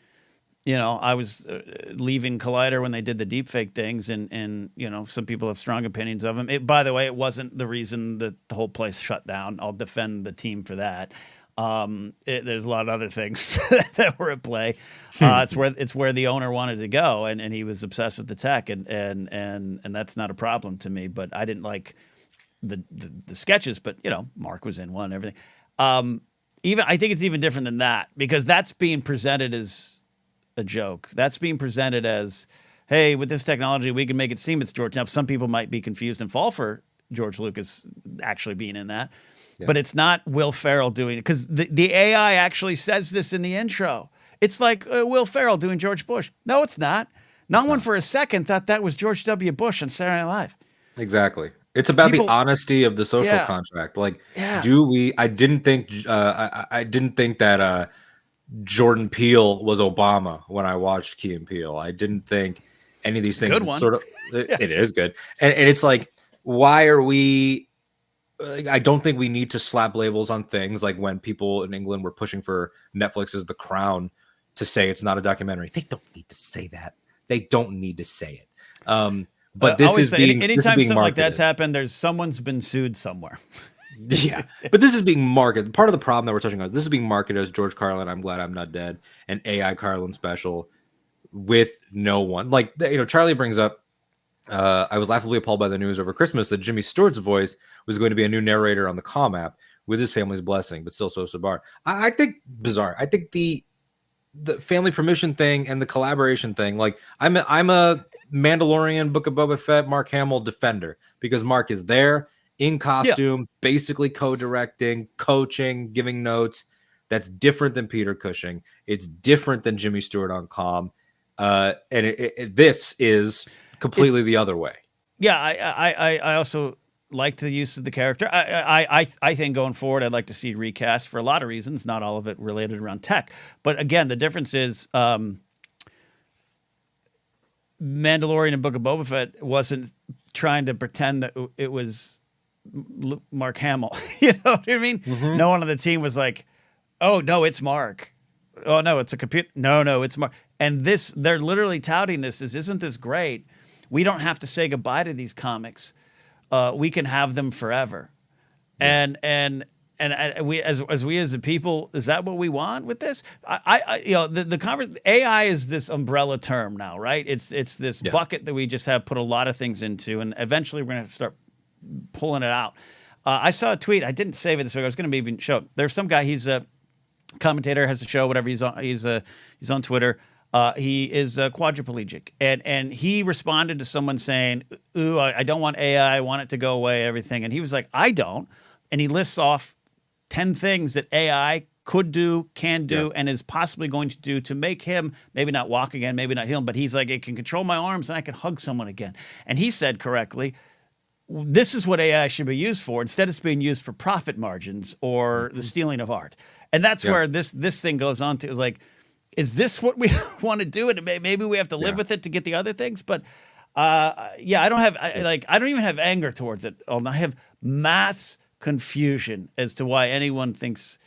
I was leaving Collider when they did the deepfake things, and some people have strong opinions of them. By the way, it wasn't the reason that the whole place shut down. I'll defend the team for that. There's a lot of other things that were at play. It's where the owner wanted to go, and he was obsessed with the tech, and that's not a problem to me. But I didn't like the sketches. But Mark was in one and everything. I think it's even different than that, because that's being presented as a joke. That's being presented as, hey, with this technology, we can make it seem it's George. Now, some people might be confused and fall for George Lucas actually being in that. Yeah. But it's not Will Ferrell doing it, because the AI actually says this in the intro. It's like Will Ferrell doing George Bush. No, it's not. No one for a second thought that was George W. Bush on Saturday Night Live. Exactly. It's about the honesty of the social contract. Like, I didn't think that Jordan Peele was Obama when I watched Key and Peele. I didn't think any of these things. Good one. Sort of, it is good. And it's like, why are we? I don't think we need to slap labels on things, like when people in England were pushing for Netflix's The Crown to say it's not a documentary. They don't need to say that. They don't need to say it. But this is being anytime being something marketed. Like that's happened, someone's been sued somewhere. Yeah, but this is being marketed. Part of the problem that we're touching on is this is being marketed as George Carlin, I'm Glad I'm Not Dead, an AI Carlin special with no one. Like, Charlie brings up, I was laughably appalled by the news over Christmas that Jimmy Stewart's voice was going to be a new narrator on the Calm app with his family's blessing, but still so bizarre. I think bizarre. I think the family permission thing and the collaboration thing, like I'm a Mandalorian, Book of Boba Fett, Mark Hamill defender, because Mark is there in costume, basically co-directing, coaching, giving notes. That's different than Peter Cushing. It's different than Jimmy Stewart on Calm. And this is completely the other way. Yeah, I also liked the use of the character. I think going forward, I'd like to see recast for a lot of reasons, not all of it related around tech. But again, the difference is Mandalorian and Book of Boba Fett wasn't trying to pretend that it was Mark Hamill. You know what I mean? Mm-hmm. No one on the team was like, oh, no, it's Mark. Oh, no, it's a computer. No, it's Mark. And they're literally touting this as, isn't this great? We don't have to say goodbye to these comics. We can have them forever. Yeah. And we as a people, is that what we want with this? AI is this umbrella term now, right? It's this bucket that we just have put a lot of things into, and eventually we're going to start pulling it out. I saw a tweet. I didn't save it this week. I was going to even show it. There's some guy. He's a commentator, has a show, whatever. He's on Twitter. He is quadriplegic, and he responded to someone saying, "Ooh, I don't want AI. I want it to go away. Everything." And he was like, "I don't." And he lists off 10 things that AI could do, can do, Yes. and is possibly going to do to make him maybe not walk again, maybe not heal him, but he's like, it can control my arms and I can hug someone again. And he said correctly, this is what AI should be used for. Instead, it's being used for profit margins or the stealing of art. And that's where this thing goes on to, is like, is this what we want to do? And maybe we have to live with it to get the other things. But I don't even have anger towards it. I have mass confusion as to why anyone thinks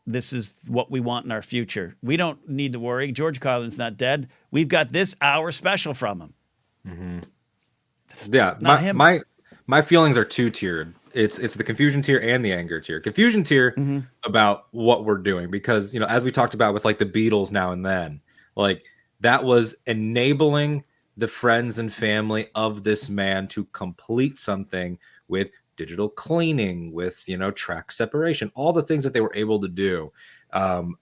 this is what we want in our future. We don't need to worry. George Carlin's not dead. We've got this hour special from him. Yeah, not him. My feelings are two-tiered. It's the confusion tier and the anger tier. Confusion tier about what we're doing, because, you know, as we talked about with like the Beatles Now and Then, like that was enabling the friends and family of this man to complete something with digital cleaning, with, you know, track separation, all the things that they were able to do,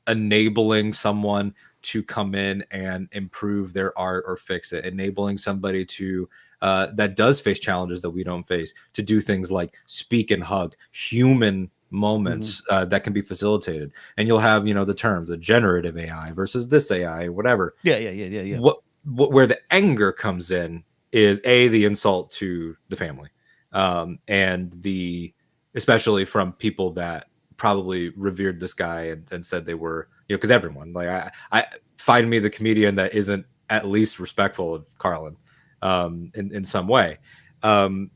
enabling someone to come in and improve their art or fix it, enabling somebody to that does face challenges that we don't face, to do things like speak and hug, human moments that can be facilitated. And you'll have, you know, the terms, a generative AI versus this AI, whatever. Yeah. What where the anger comes in is the insult to the family, and especially from people that probably revered this guy and said they were, you know, because everyone, like, I find me the comedian that isn't at least respectful of Carlin in some way, and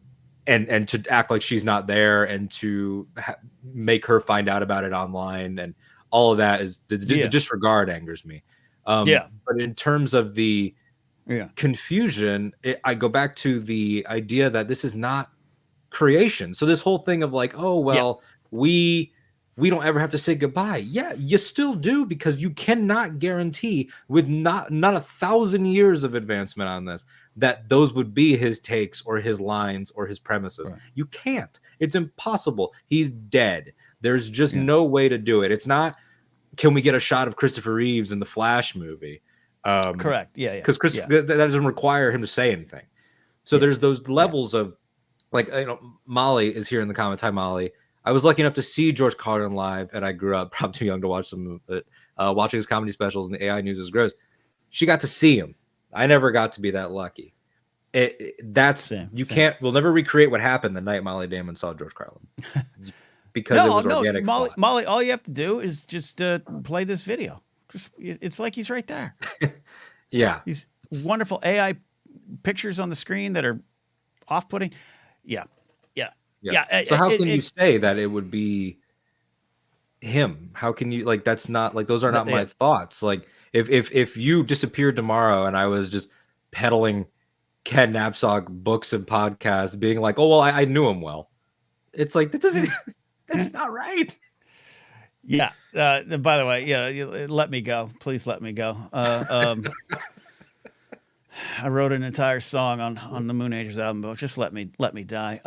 to act like she's not there, and to make her find out about it online, and all of that is the disregard angers me. But in terms of the confusion, I go back to the idea that this is not creation. So this whole thing of like, oh well, we don't ever have to say goodbye. Yeah, you still do, because you cannot guarantee with not 1,000 years of advancement on this that those would be his takes or his lines or his premises. Right. You can't. It's impossible. He's dead. There's just no way to do it. It's not, can we get a shot of Christopher Reeves in the Flash movie? Correct. Because that doesn't require him to say anything. So there's those levels of, like, you know, Molly is here in the comments. Hi, Molly. I was lucky enough to see George Carlin live, and I grew up probably too young to watch some of it. Watching his comedy specials and the AI news is gross. She got to see him. I never got to be that lucky. We'll never recreate what happened the night Molly Damon saw George Carlin, because it was organic. Molly, all you have to do is just play this video. It's like he's right there. He's wonderful AI pictures on the screen that are off-putting. Yeah. So how can you say that it would be him? How can you, like, that's not, like, those are not my thoughts. Like, if you disappeared tomorrow and I was just peddling Ken Knapsack books and podcasts, being like, oh well, I knew him well, it's like, that doesn't that's not right. By the way, let me go, please let me go. I wrote an entire song on the Moon Agers album, but just let me die.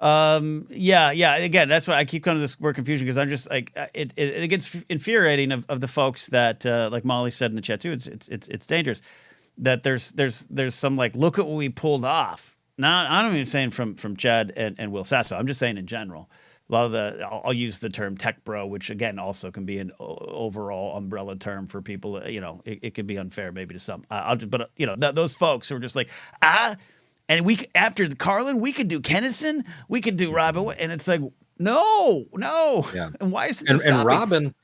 Again, that's why I keep coming to this word confusion, because I'm just like, it gets infuriating of the folks that, like Molly said in the chat too, it's dangerous that there's some, like, look at what we pulled off. Now, I'm not even saying from Chad and Will Sasso. I'm just saying in general. A lot of I'll use the term tech bro, which again also can be an overall umbrella term for people. You know, it could be unfair maybe to some. Those folks who are just like, and after Carlin, we could do Kennison, we could do Robin, and it's like, no. Yeah. And why is it? And Robin,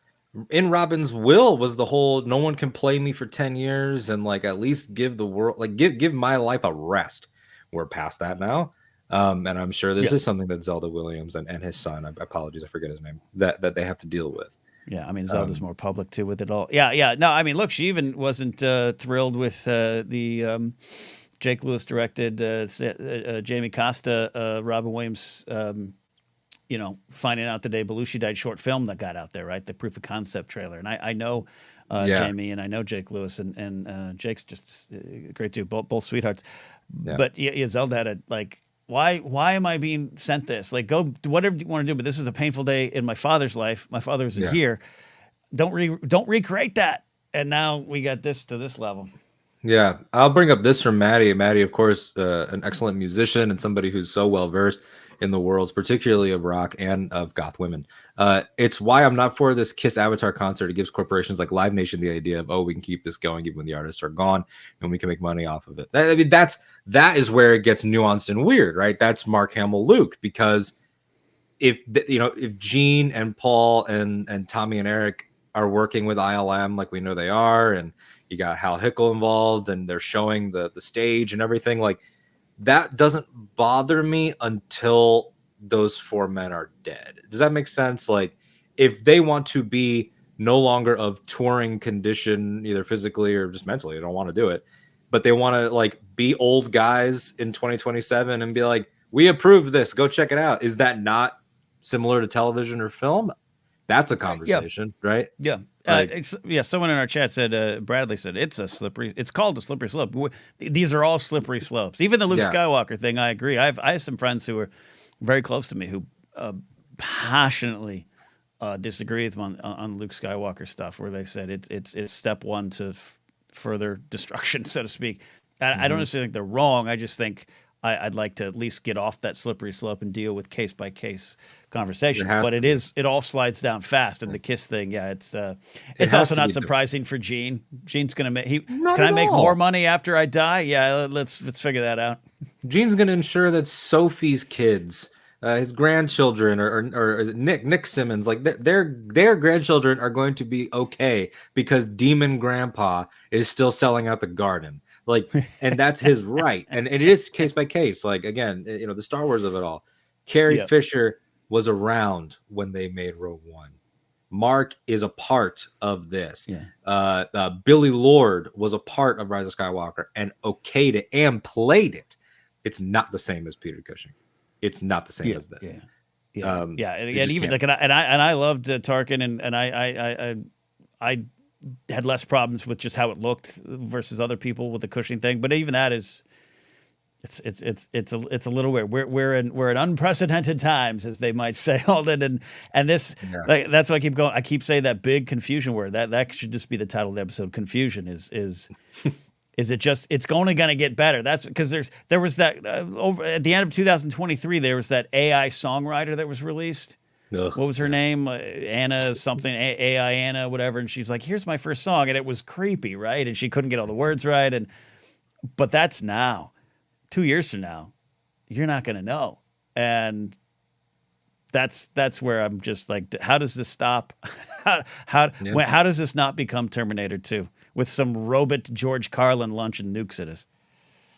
in Robin's will was the whole, no one can play me for 10 years and, like, at least give the world, like, give my life a rest. We're past that now. And I'm sure this is something that Zelda Williams and his son, apologies, I forget his name, that they have to deal with. Yeah, I mean, Zelda's more public too with it all. Yeah. No, I mean, look, she even wasn't thrilled with the Jake Lewis directed Jamie Costa, Robin Williams, finding out the day Belushi died short film that got out there, right? The proof of concept trailer. And I know Jamie, and I know Jake Lewis, and Jake's just great too, both sweethearts. Yeah. But Zelda had Why am I being sent this? Like, go do whatever you want to do, but this is a painful day in my father's life. My father isn't Yeah. here. Don't recreate that. And now we got this to this level. Yeah, I'll bring up this from Maddie. Maddie, of course, an excellent musician and somebody who's so well versed in the worlds, particularly of rock and of goth women. It's why I'm not for this Kiss Avatar concert. It gives corporations like Live Nation the idea of, oh, we can keep this going even when the artists are gone, and we can make money off of it. I mean, that is where it gets nuanced and weird, right? That's Mark Hamill Luke, because if Gene and Paul and Tommy and Eric are working with ILM like we know they are, and you got Hal Hickel involved, and they're showing the stage and everything, like that doesn't bother me until those four men are dead. Does that make sense? Like, if they want to be no longer of touring condition, either physically or just mentally, they don't want to do it, but they want to like be old guys in 2027 and be like, we approve this, go check it out. Is that not similar to television or film? That's a conversation, right? Yeah. Like, Someone in our chat said, Bradley said, it's called a slippery slope. These are all slippery slopes. Even the Luke Skywalker thing, I agree. I have some friends who are very close to me who passionately disagree with them on Luke Skywalker stuff, where they said it's step one to further destruction, so to speak. I don't necessarily think they're wrong. I just think I'd like to at least get off that slippery slope and deal with case by case conversations. But it all slides down fast. And the Kiss thing, it's also not surprising for Gene. Gene's gonna make can I make more money after I die? Yeah, let's figure that out. Gene's gonna ensure that Sophie's kids, his grandchildren, or is it Nick Simmons, like their grandchildren are going to be okay because Demon Grandpa is still selling out the garden. Like, and that's his right. And it is case by case. Like, again, the Star Wars of it all. Carrie Fisher was around when they made Rogue One. Mark is a part of this. Yeah. Billy Lord was a part of Rise of Skywalker and okayed it and played it. It's not the same as Peter Cushing. It's not the same as this. Yeah. And even like, and I loved Tarkin, and I had less problems with just how it looked versus other people with the Cushing thing. But even that is, it's a little weird. We're in unprecedented times, as they might say, Alden, and this that's why I keep going. I keep saying that big confusion word. That should just be the title of the episode. Confusion is it just, it's only going to get better. That's because there was that over at the end of 2023, there was that AI songwriter that was released. Ugh. What was her name? Anna something, AI Anna, whatever. And she's like, here's my first song. And it was creepy, right? And she couldn't get all the words right. But that's now. 2 years from now, you're not going to know. And that's where I'm just like, how does this stop? How does this not become Terminator 2 with some robot George Carlin launching nukes at us?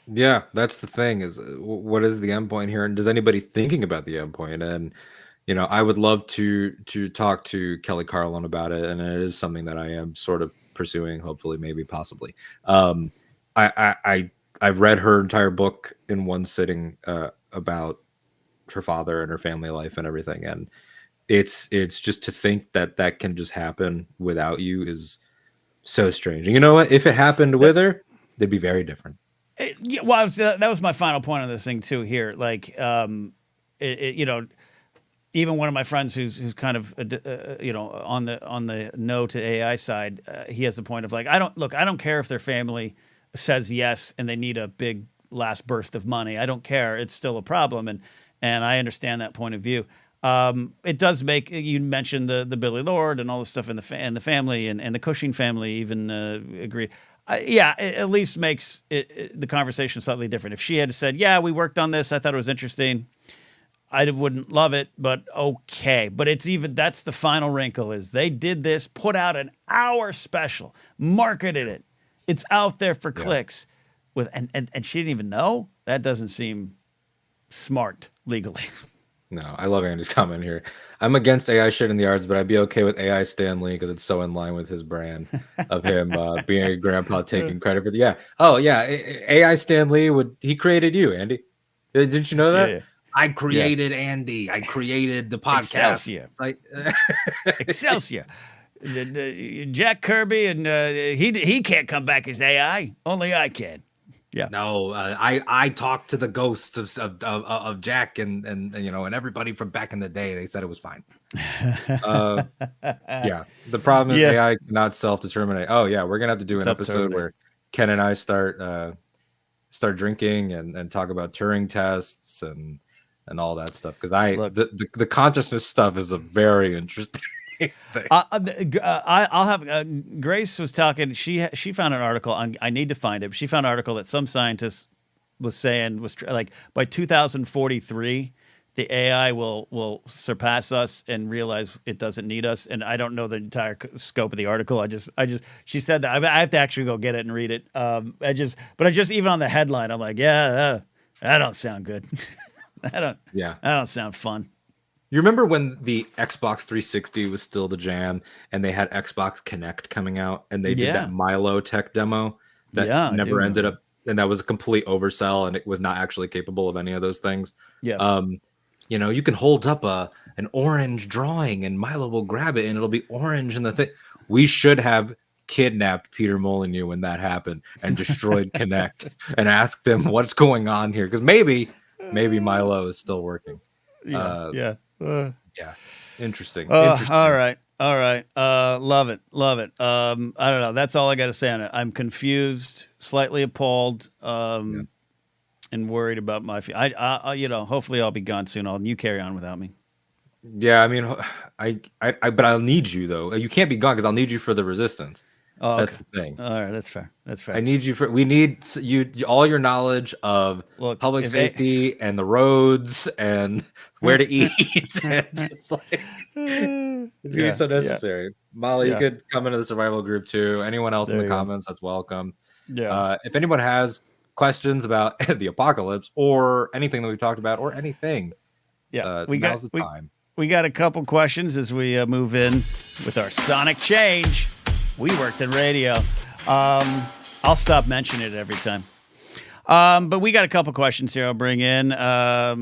Yeah, that's the thing, is what is the end point here? And does anybody thinking about the end point? And I would love to talk to Kelly Carlin about it, and it is something that I am sort of pursuing, hopefully, maybe, possibly. I read her entire book in one sitting about her father and her family life and everything, and it's just to think that can just happen without you is so strange. And you know what? If it happened with her, they'd be very different. Well, that was my final point on this thing too. Here, like, even one of my friends who's kind of on the no to AI side, he has the point of like, I don't care if their family says yes and they need a big last burst of money. I don't care. It's still a problem, and I understand that point of view. It does make, you mentioned the Billy Lord and all the stuff in the family, and the Cushing family even agree. It at least makes the conversation slightly different. If she had said, yeah, we worked on this, I thought it was interesting, I wouldn't love it, but okay. But that's the final wrinkle, is they did this, put out an hour special, marketed it. It's out there for clicks and she didn't even know. That doesn't seem smart legally. No, I love Andy's comment here. I'm against AI shit in the arts, but I'd be okay with AI Stan Lee because it's so in line with his brand of him being a grandpa taking credit for AI Stan Lee he created you, Andy. Didn't you know that? Yeah. I created Andy. I created the podcast. Excelsior. It's like Excelsior. Jack Kirby, and he can't come back as AI. Only I can. Yeah. No, I talked to the ghosts of Jack and and everybody from back in the day. They said it was fine. Yeah. The problem is Yeah. AI cannot self-determinate. Oh yeah, we're gonna have to do an episode where Ken and I start drinking and talk about Turing tests and all that stuff, because Look, the consciousness stuff is a very interesting thing. I'll have Grace was talking. She found an article. I need to find it. She found an article that some scientist was saying like by 2043, the AI will surpass us and realize it doesn't need us. And I don't know the entire scope of the article. She said that I have to actually go get it and read it. But even on the headline, I'm like, yeah, that don't sound good. That don't sound fun. You remember when the Xbox 360 was still the jam and they had Xbox Connect coming out and they did that Milo tech demo that never ended up, and that was a complete oversell and it was not actually capable of any of those things. Yeah. You can hold up an orange drawing and Milo will grab it and it'll be orange in the thing. We should have kidnapped Peter Molyneux when that happened and destroyed Connect and asked them what's going on here, because maybe Milo is still working. Yeah. Interesting. All right. Love it. I don't know. That's all I got to say on it. I'm confused, slightly appalled, and worried about my. Hopefully I'll be gone soon. You carry on without me. Yeah, I mean, but I'll need you though. You can't be gone because I'll need you for the resistance. Oh, that's the thing. All right, that's fair. I need you we need you all your knowledge of public safety and the roads and where to eat. And just like, it's gonna be so necessary. Yeah. Molly, you could come into the survival group too. Anyone else in the comments, that's welcome. Yeah. If anyone has questions about the apocalypse or anything that we've talked about or anything, now's the time. We got a couple questions as we move in with our sonic change. We worked in radio. I'll stop mentioning it every time. But we got a couple questions here I'll bring in. I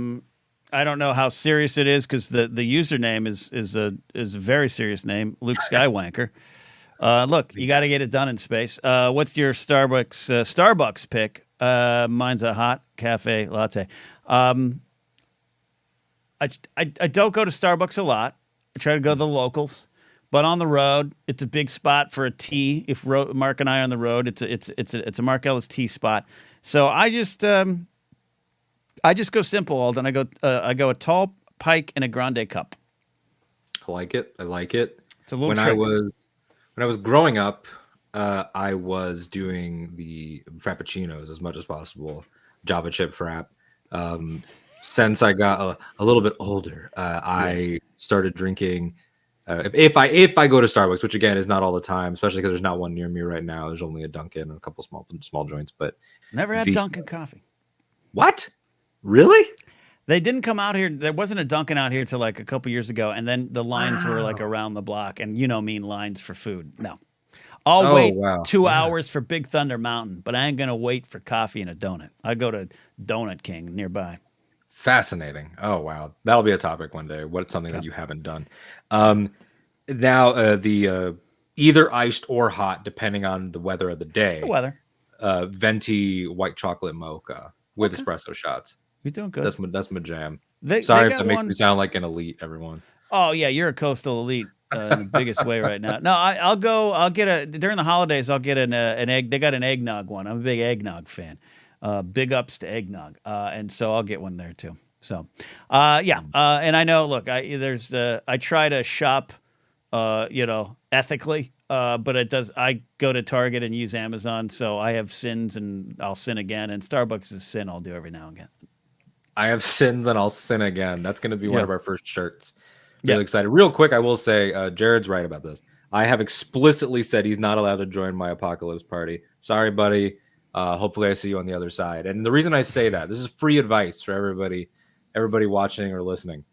don't know how serious it is because the username is a very serious name, Luke Skywanker. Look, you got to get it done in space. What's your Starbucks pick? Mine's a hot cafe latte. I don't go to Starbucks a lot. I try to go to the locals. But on the road, it's a big spot for a tea. If Mark and I are on the road, it's a Mark Ellis tea spot. So I just go simple, Alden. I go a tall pike and a grande cup. I like it. It's a little when I was growing up, I was doing the frappuccinos as much as possible, Java chip frap. Since I got a little bit older, I started drinking. If I go to Starbucks, which again is not all the time, especially because there's not one near me right now. There's only a Dunkin' and a couple small joints, but never had Dunkin' coffee. What? Really? They didn't come out here. There wasn't a Dunkin' out here till like a couple years ago, and then the lines were like around the block, and mean lines for food. No, I'll wait 2 hours for Big Thunder Mountain, but I ain't gonna wait for coffee and a donut. I go to Donut King nearby. Fascinating. Oh wow, that'll be a topic one day. What's something that you haven't done? Now the either iced or hot, depending on the weather of the day. The weather. Venti white chocolate mocha with espresso shots. You're doing good. That's my jam. Sorry if that makes me sound like an elite, everyone. Oh yeah, you're a coastal elite in the biggest way right now. No, I'll get during the holidays. I'll get an egg. They got an eggnog one. I'm a big eggnog fan. Big ups to eggnog, and so I'll get one there too. So, and I know. Look, I try to shop, ethically, but it does. I go to Target and use Amazon, so I have sins and I'll sin again. And Starbucks is sin I'll do every now and again. I have sins and I'll sin again. That's going to be one of our first shirts. Really excited. Real quick, I will say, Jared's right about this. I have explicitly said he's not allowed to join my apocalypse party. Sorry, buddy. Hopefully I see you on the other side. And the reason I say that, this is free advice for everybody watching or listening.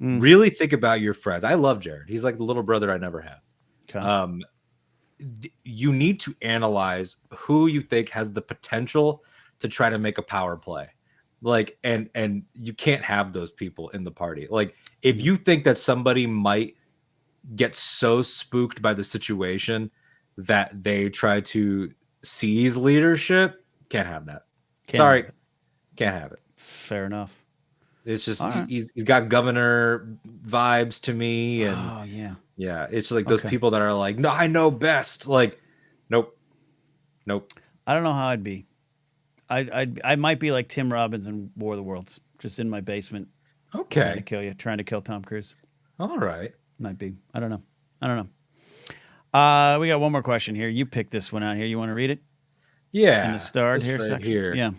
Really think about your friends. I love Jared. He's like the little brother I never had. Okay. You need to analyze who you think has the potential to try to make a power play. Like, and you can't have those people in the party. Like, if you think that somebody might get so spooked by the situation that they try to seize leadership, can't have that. Can't Sorry, have it. can't have it. Fair enough. It's just All right. he's got governor vibes to me, and Oh, yeah. yeah, it's like those Okay. people that are like, no, I know best. Like, nope. I don't know how I'd be. I might be like Tim Robbins in War of the Worlds, just in my basement trying to Okay, kill you, trying to kill Tom Cruise. all right. Might be. I don't know. I don't know. We got one more question here. You picked this one out here. You want to read it in the Yeah, starred this here right section? here. Yeah.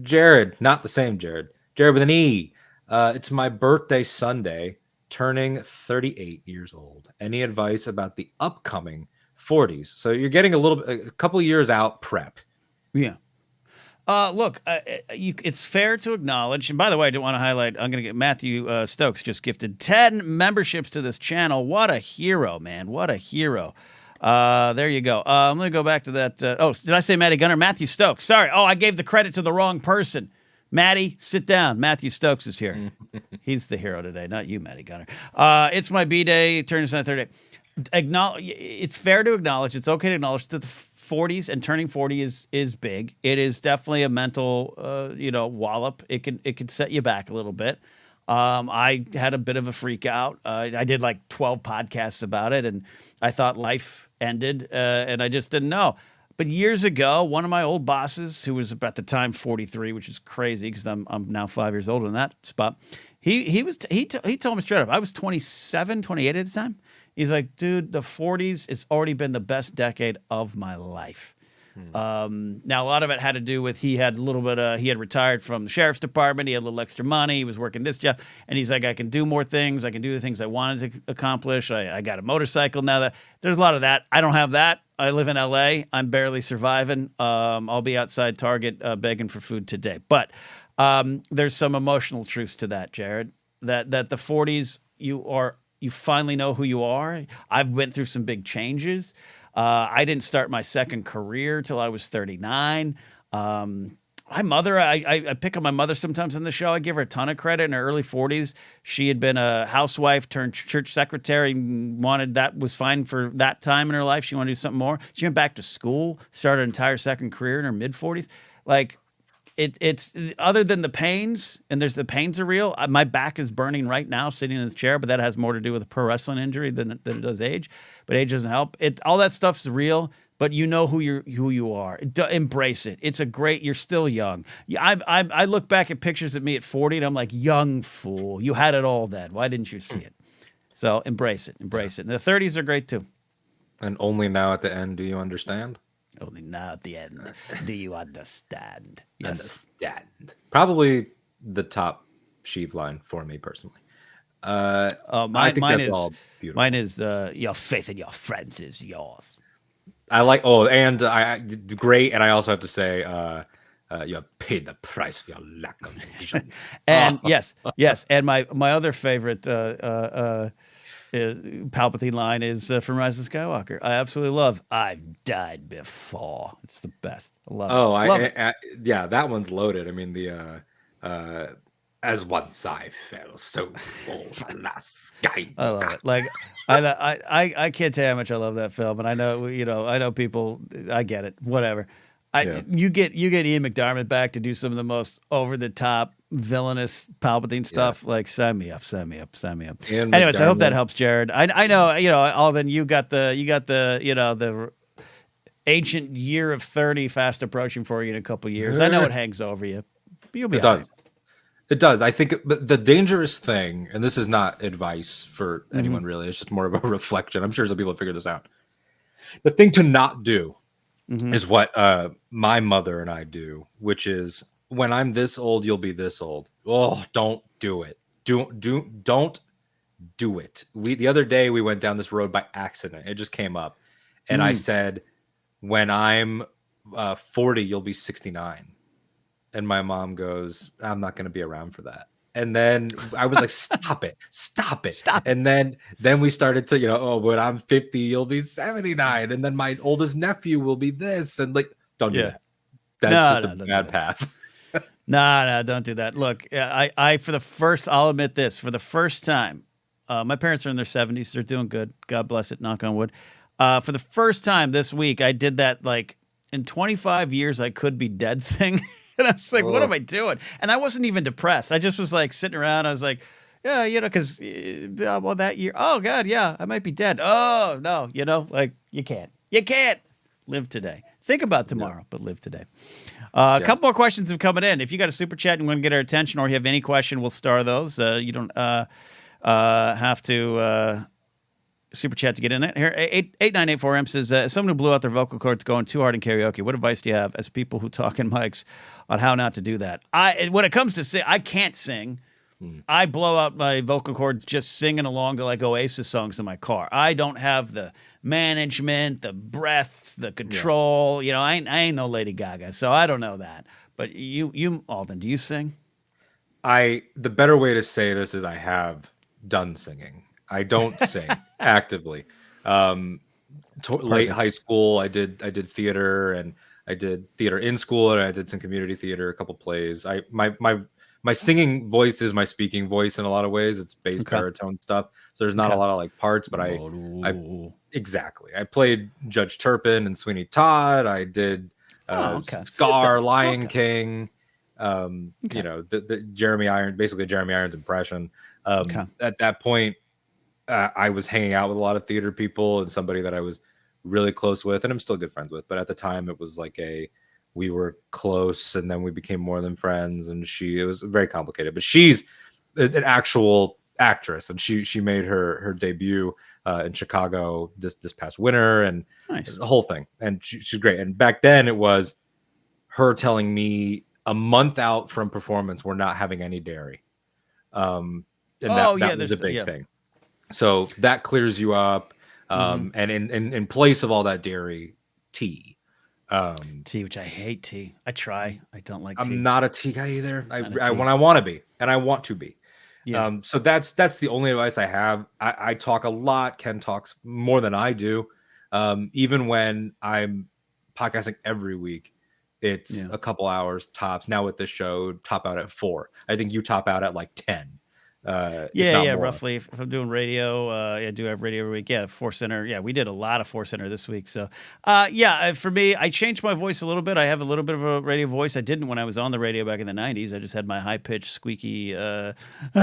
Jared, not the same Jared. Jared with an E. It's my birthday Sunday, turning 38 years old. Any advice about the upcoming 40s? So you're getting a couple years out prep. Yeah. Look, it's fair to acknowledge, and by the way, I do want to highlight, I'm going to get Matthew Stokes just gifted 10 memberships to this channel. What a hero, man. What a hero. There you go. I'm going to go back to that. Oh, did I say Matty Gunner? Matthew Stokes. Sorry. Oh, I gave the credit to the wrong person. Matty, sit down. Matthew Stokes is here. He's the hero today, not you, Matty Gunner. It's my B-Day, turning 30. It's fair to acknowledge, it's okay to acknowledge that the 40s and turning 40 is big. It is definitely a mental, wallop. It can set you back a little bit. I had a bit of a freak out. I did like 12 podcasts about it, and I thought life ended, and I just didn't know. But years ago, one of my old bosses, who was at the time 43, which is crazy because I'm now 5 years older than that spot. He told me straight up, I was 27, 28 at the time. He's like, dude, the 40s, it's already been the best decade of my life. Now, a lot of it had to do with he had retired from the sheriff's department. He had a little extra money. He was working this job. And he's like, I can do more things. I can do the things I wanted to accomplish. I got a motorcycle now. There's a lot of that. I don't have that. I live in LA. I'm barely surviving. I'll be outside Target begging for food today. But there's some emotional truths to that, Jared, that the 40s, you finally know who you are. I've went through some big changes. I didn't start my second career till I was 39. My mother, I pick on my mother sometimes on the show. I give her a ton of credit. In her early 40s, she had been a housewife turned church secretary, was fine for that time in her life. She wanted to do something more. She went back to school, started an entire second career in her mid 40s. Like, it's other than the pains, and the pains are real. My back is burning right now sitting in this chair, but that has more to do with a pro wrestling injury than it does age. But age doesn't help. All that stuff's real, but you know who you are. Embrace it. It's you're still young. I look back at pictures of me at 40, and I'm like, young fool. You had it all then. Why didn't you see it? So embrace it. Embrace it. And the 30s are great too. And only now at the end do you understand? Only now at the end do you understand. Yes. Understand. Probably the top Sheev line for me personally. I think mine that's is all beautiful. Mine is your faith in your friends is yours. I like. Oh, and I great. And I also have to say, you have paid the price for your lack of vision. And yes, and my other favorite Palpatine line is from Rise of Skywalker. I absolutely love. I've died before. It's the best. I love it. Love it. Yeah, that one's loaded. I mean, the as once I fell, so falls the last sky. I love it. Like I can't tell you how much I love that film, and I know people. I get it. Whatever. You get Ian McDiarmid back to do some of the most over the top villainous Palpatine stuff. Like sign me up. Anyways, I hope that helps, Jared. I know Alden, you got the ancient year of 30 fast approaching for you in a couple years. I know it hangs over you. But you'll be all right. It does. I think but the dangerous thing, and this is not advice for anyone really, it's just more of a reflection. I'm sure some people have figured this out. The thing to not do is what my mother and I do, which is when I'm this old, you'll be this old. Oh, don't do it. Don't do it. The other day we went down this road by accident. It just came up. And I said, when I'm 40, you'll be 69. And my mom goes, I'm not going to be around for that. And then I was like, stop it. And then we started to, when I'm 50, you'll be 79. And then my oldest nephew will be this. And like, don't do that. That's just a bad path. No, don't do that. Look, I'll admit this, for the first time, my parents are in their 70s. They're doing good. God bless it. Knock on wood. For the first time this week, I did that, like, in 25 years, I could be dead thing. And I was like, what am I doing? And I wasn't even depressed. I just was like sitting around. I was like, yeah, because well, that year, oh God, yeah, I might be dead. Oh no, like you can't live today. Think about tomorrow, but live today. A couple more questions have coming in. If you got a super chat and want to get our attention, or you have any question, we'll star those. You don't have to super chat to get in it. Here, 8984M says, as someone who blew out their vocal cords going too hard in karaoke, what advice do you have as people who talk in mics on how not to do that? When it comes to sing, I can't sing. I blow out my vocal cords just singing along to like Oasis songs in my car. I don't have the management, the breaths, the control. I ain't no Lady Gaga, so I don't know that. But you, Alden, do you sing? The better way to say this is I have done singing. I don't sing actively. Late high school, I did theater, and I did theater in school, and I did some community theater, a couple plays. My singing voice is my speaking voice in a lot of ways. It's bass baritone stuff. So there's not a lot of like parts, but I exactly. I played Judge Turpin and Sweeney Todd. I did Scar, Lion King. The Jeremy Irons, basically Jeremy Irons impression. At that point, I was hanging out with a lot of theater people and somebody that I was really close with, and I'm still good friends with. But at the time, it was like we were close, and then we became more than friends, and it was very complicated. But she's an actual actress, and she made her debut in Chicago this past winter, and the whole thing. And she's great. And back then, it was her telling me a month out from performance, we're not having any dairy. And that was a big thing. So that clears you up. And in place of all that dairy, tea. Tea, which I hate tea. I try. I don't like tea. I'm not a tea guy either. I want to be, and I want to be. Yeah. So that's the only advice I have. I talk a lot. Ken talks more than I do. Even when I'm podcasting every week, it's a couple hours tops. Now with this show, top out at 4. I think you top out at like 10. Roughly. If I'm doing radio, I do have radio every week. Yeah, Force Center. Yeah, we did a lot of Force Center this week. So, for me, I changed my voice a little bit. I have a little bit of a radio voice. I didn't when I was on the radio back in the 90s. I just had my high-pitched, squeaky, do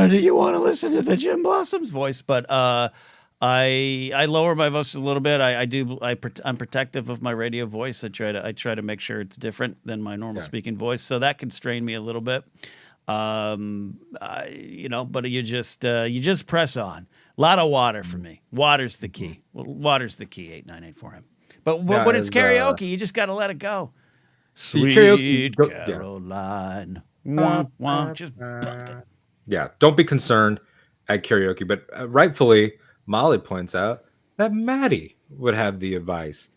you want to listen to the Jim Blossoms voice? But I lower my voice a little bit. I'm protective of my radio voice. I try to make sure it's different than my normal speaking voice. So that can strain me a little bit. But you just press on. A lot of water for me. Water's the key. Well, water's the key. 8984M. But when it's karaoke, you just got to let it go. Sweet Caroline. Wah, wah, just don't be concerned at karaoke. But rightfully, Molly points out that Maddie would have the advice.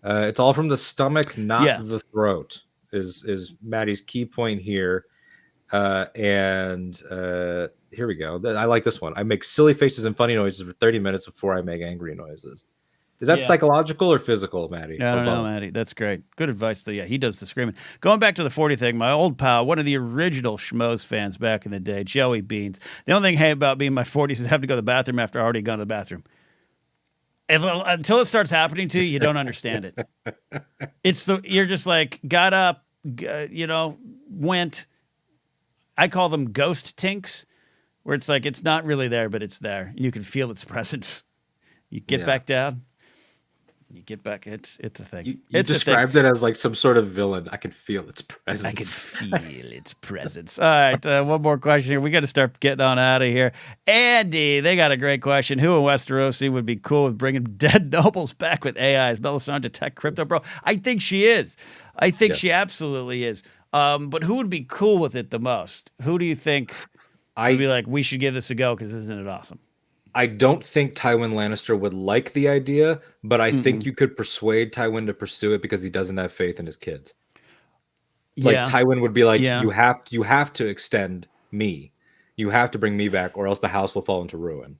It's all from the stomach, not the throat. Is Maddie's key point here. And here we go. I like this one. I make silly faces and funny noises for 30 minutes before I make angry noises. Is that psychological or physical, Maddie? I don't know, Maddie. That's great. Good advice, though. Yeah, he does the screaming. Going back to the 40 thing, my old pal, one of the original Schmoes fans back in the day, Joey Beans. The only thing about being in my 40s is I have to go to the bathroom after I already gone to the bathroom. Until it starts happening to you, you don't understand it. You're just like, got up, went. I call them ghost tinks, where it's like it's not really there, but it's there. You can feel its presence. You get back down. You get back. It's a thing. You described it as like some sort of villain. I can feel its presence. I can feel its presence. All right, one more question here. We got to start getting on out of here. Andy, they got a great question. Who in Westerosi would be cool with bringing dead nobles back with AI? Is Melisandre to tech crypto, bro? I think she is. I think she absolutely is. But who would be cool with it the most? Who do you think would be like, we should give this a go because isn't it awesome? I don't think Tywin Lannister would like the idea, but I think you could persuade Tywin to pursue it because he doesn't have faith in his kids. Like Tywin would be like, you have to extend me. You have to bring me back or else the house will fall into ruin.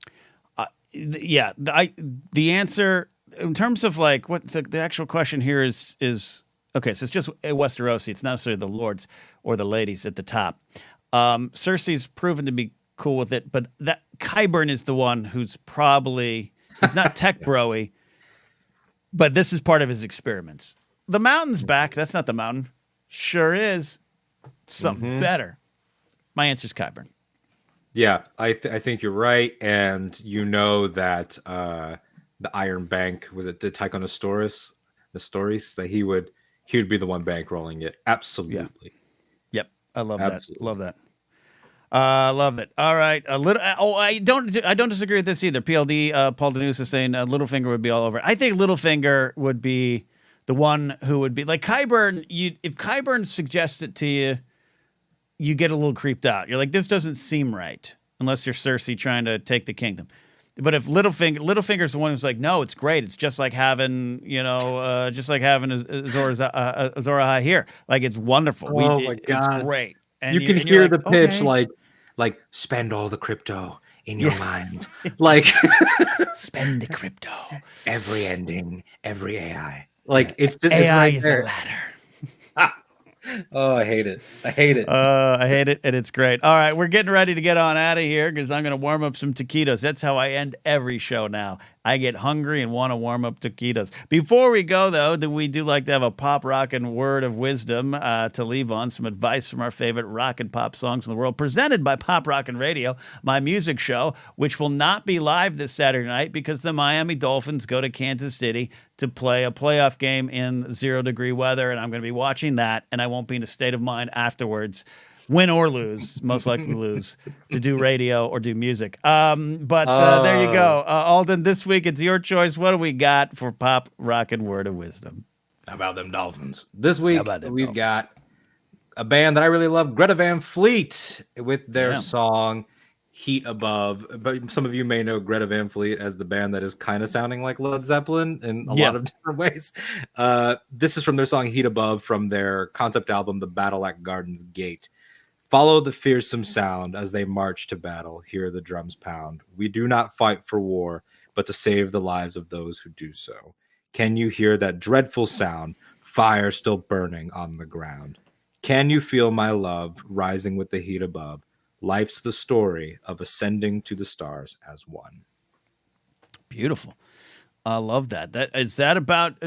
The answer in terms of like what the actual question here is okay, so it's just Westerosi. It's not necessarily the lords or the ladies at the top. Cersei's proven to be cool with it, but that Qyburn is the one who's probably he's not tech broy, but this is part of his experiments. The mountain's back. That's not the mountain. Sure is. something better. My answer is Qyburn. Yeah, I think you're right, and you know that the Iron Bank, was it the Tychonosaurus, that he would be the one bankrolling it. Absolutely. Yeah. Yep. I love Absolutely. that. Love that. Love it. All right. A little. I don't disagree with this either. PLD. Paul Denus is saying Littlefinger would be all over. I think Littlefinger would be the one who would be like Qyburn. If Qyburn suggests it to you, you get a little creeped out. You're like, this doesn't seem right, unless you're Cersei trying to take the kingdom. But if Littlefinger's the one who's like, no, it's great. It's just like having, just like having Azor Ahai here. Like, it's wonderful. Oh my God. It's great. And you can hear the pitch, okay. like spend all the crypto in your mind. Like spend the crypto. Every ending, every AI. Like it's just AI it's right is there. a ladder. Oh, I hate it. I hate it, and it's great. All right, we're getting ready to get on out of here because I'm going to warm up some taquitos. That's how I end every show now. I get hungry and want to warm up taquitos. Before we go, though, we do like to have a pop rockin' word of wisdom to leave on, some advice from our favorite rock and pop songs in the world, presented by Pop Rockin' Radio, my music show, which will not be live this Saturday night because the Miami Dolphins go to Kansas City to play a playoff game in 0-degree weather, and I'm going to be watching that, and I won't be in a state of mind afterwards, win or lose, most likely lose, to do radio or do music. But there you go. Alden, this week it's your choice. What do we got for pop rockin' word of wisdom? How about them Dolphins? This week we've got a band that I really love, Greta Van Fleet, with their song Heat Above. But some of you may know Greta Van Fleet as the band that is kind of sounding like Led Zeppelin in a lot of different ways. This is from their song Heat Above from their concept album, The Battle at Garden's Gate. Follow the fearsome sound as they march to battle. Hear the drums pound. We do not fight for war, but to save the lives of those who do so. Can you hear that dreadful sound? Fire still burning on the ground. Can you feel my love rising with the heat above? Life's the story of ascending to the stars as one. Beautiful. I love that. Is that about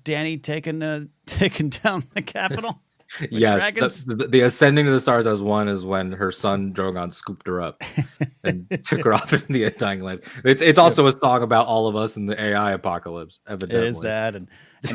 Danny taking down the Capitol? Yes, the ascending to the stars as one is when her son Drogon scooped her up and took her off into the undying lands. It's also a song about all of us in the AI apocalypse, evidently. It is that, and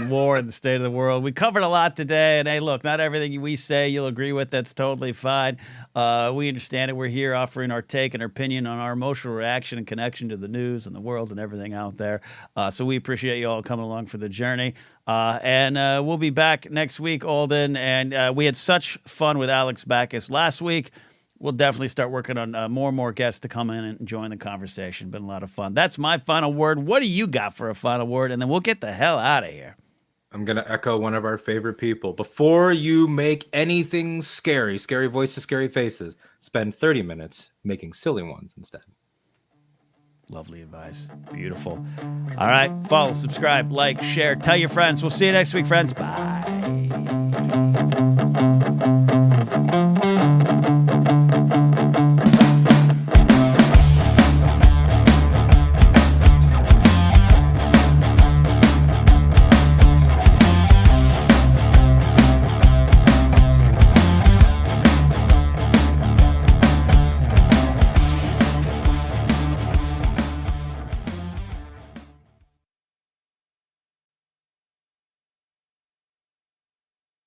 war and the state of the world. We covered a lot today, and hey, look, not everything we say you'll agree with. That's totally fine. We understand it. We're here offering our take and our opinion on our emotional reaction and connection to the news and the world and everything out there. So we appreciate you all coming along for the journey. And we'll be back next week, Alden. And we had such fun with Alex Backus last week. We'll definitely start working on more and more guests to come in and join the conversation. Been a lot of fun. That's my final word. What do you got for a final word? And then we'll get the hell out of here. I'm going to echo one of our favorite people. Before you make anything scary voices, scary faces, spend 30 minutes making silly ones instead. Lovely advice. Beautiful. All right. Follow, subscribe, like, share, tell your friends. We'll see you next week, friends. Bye.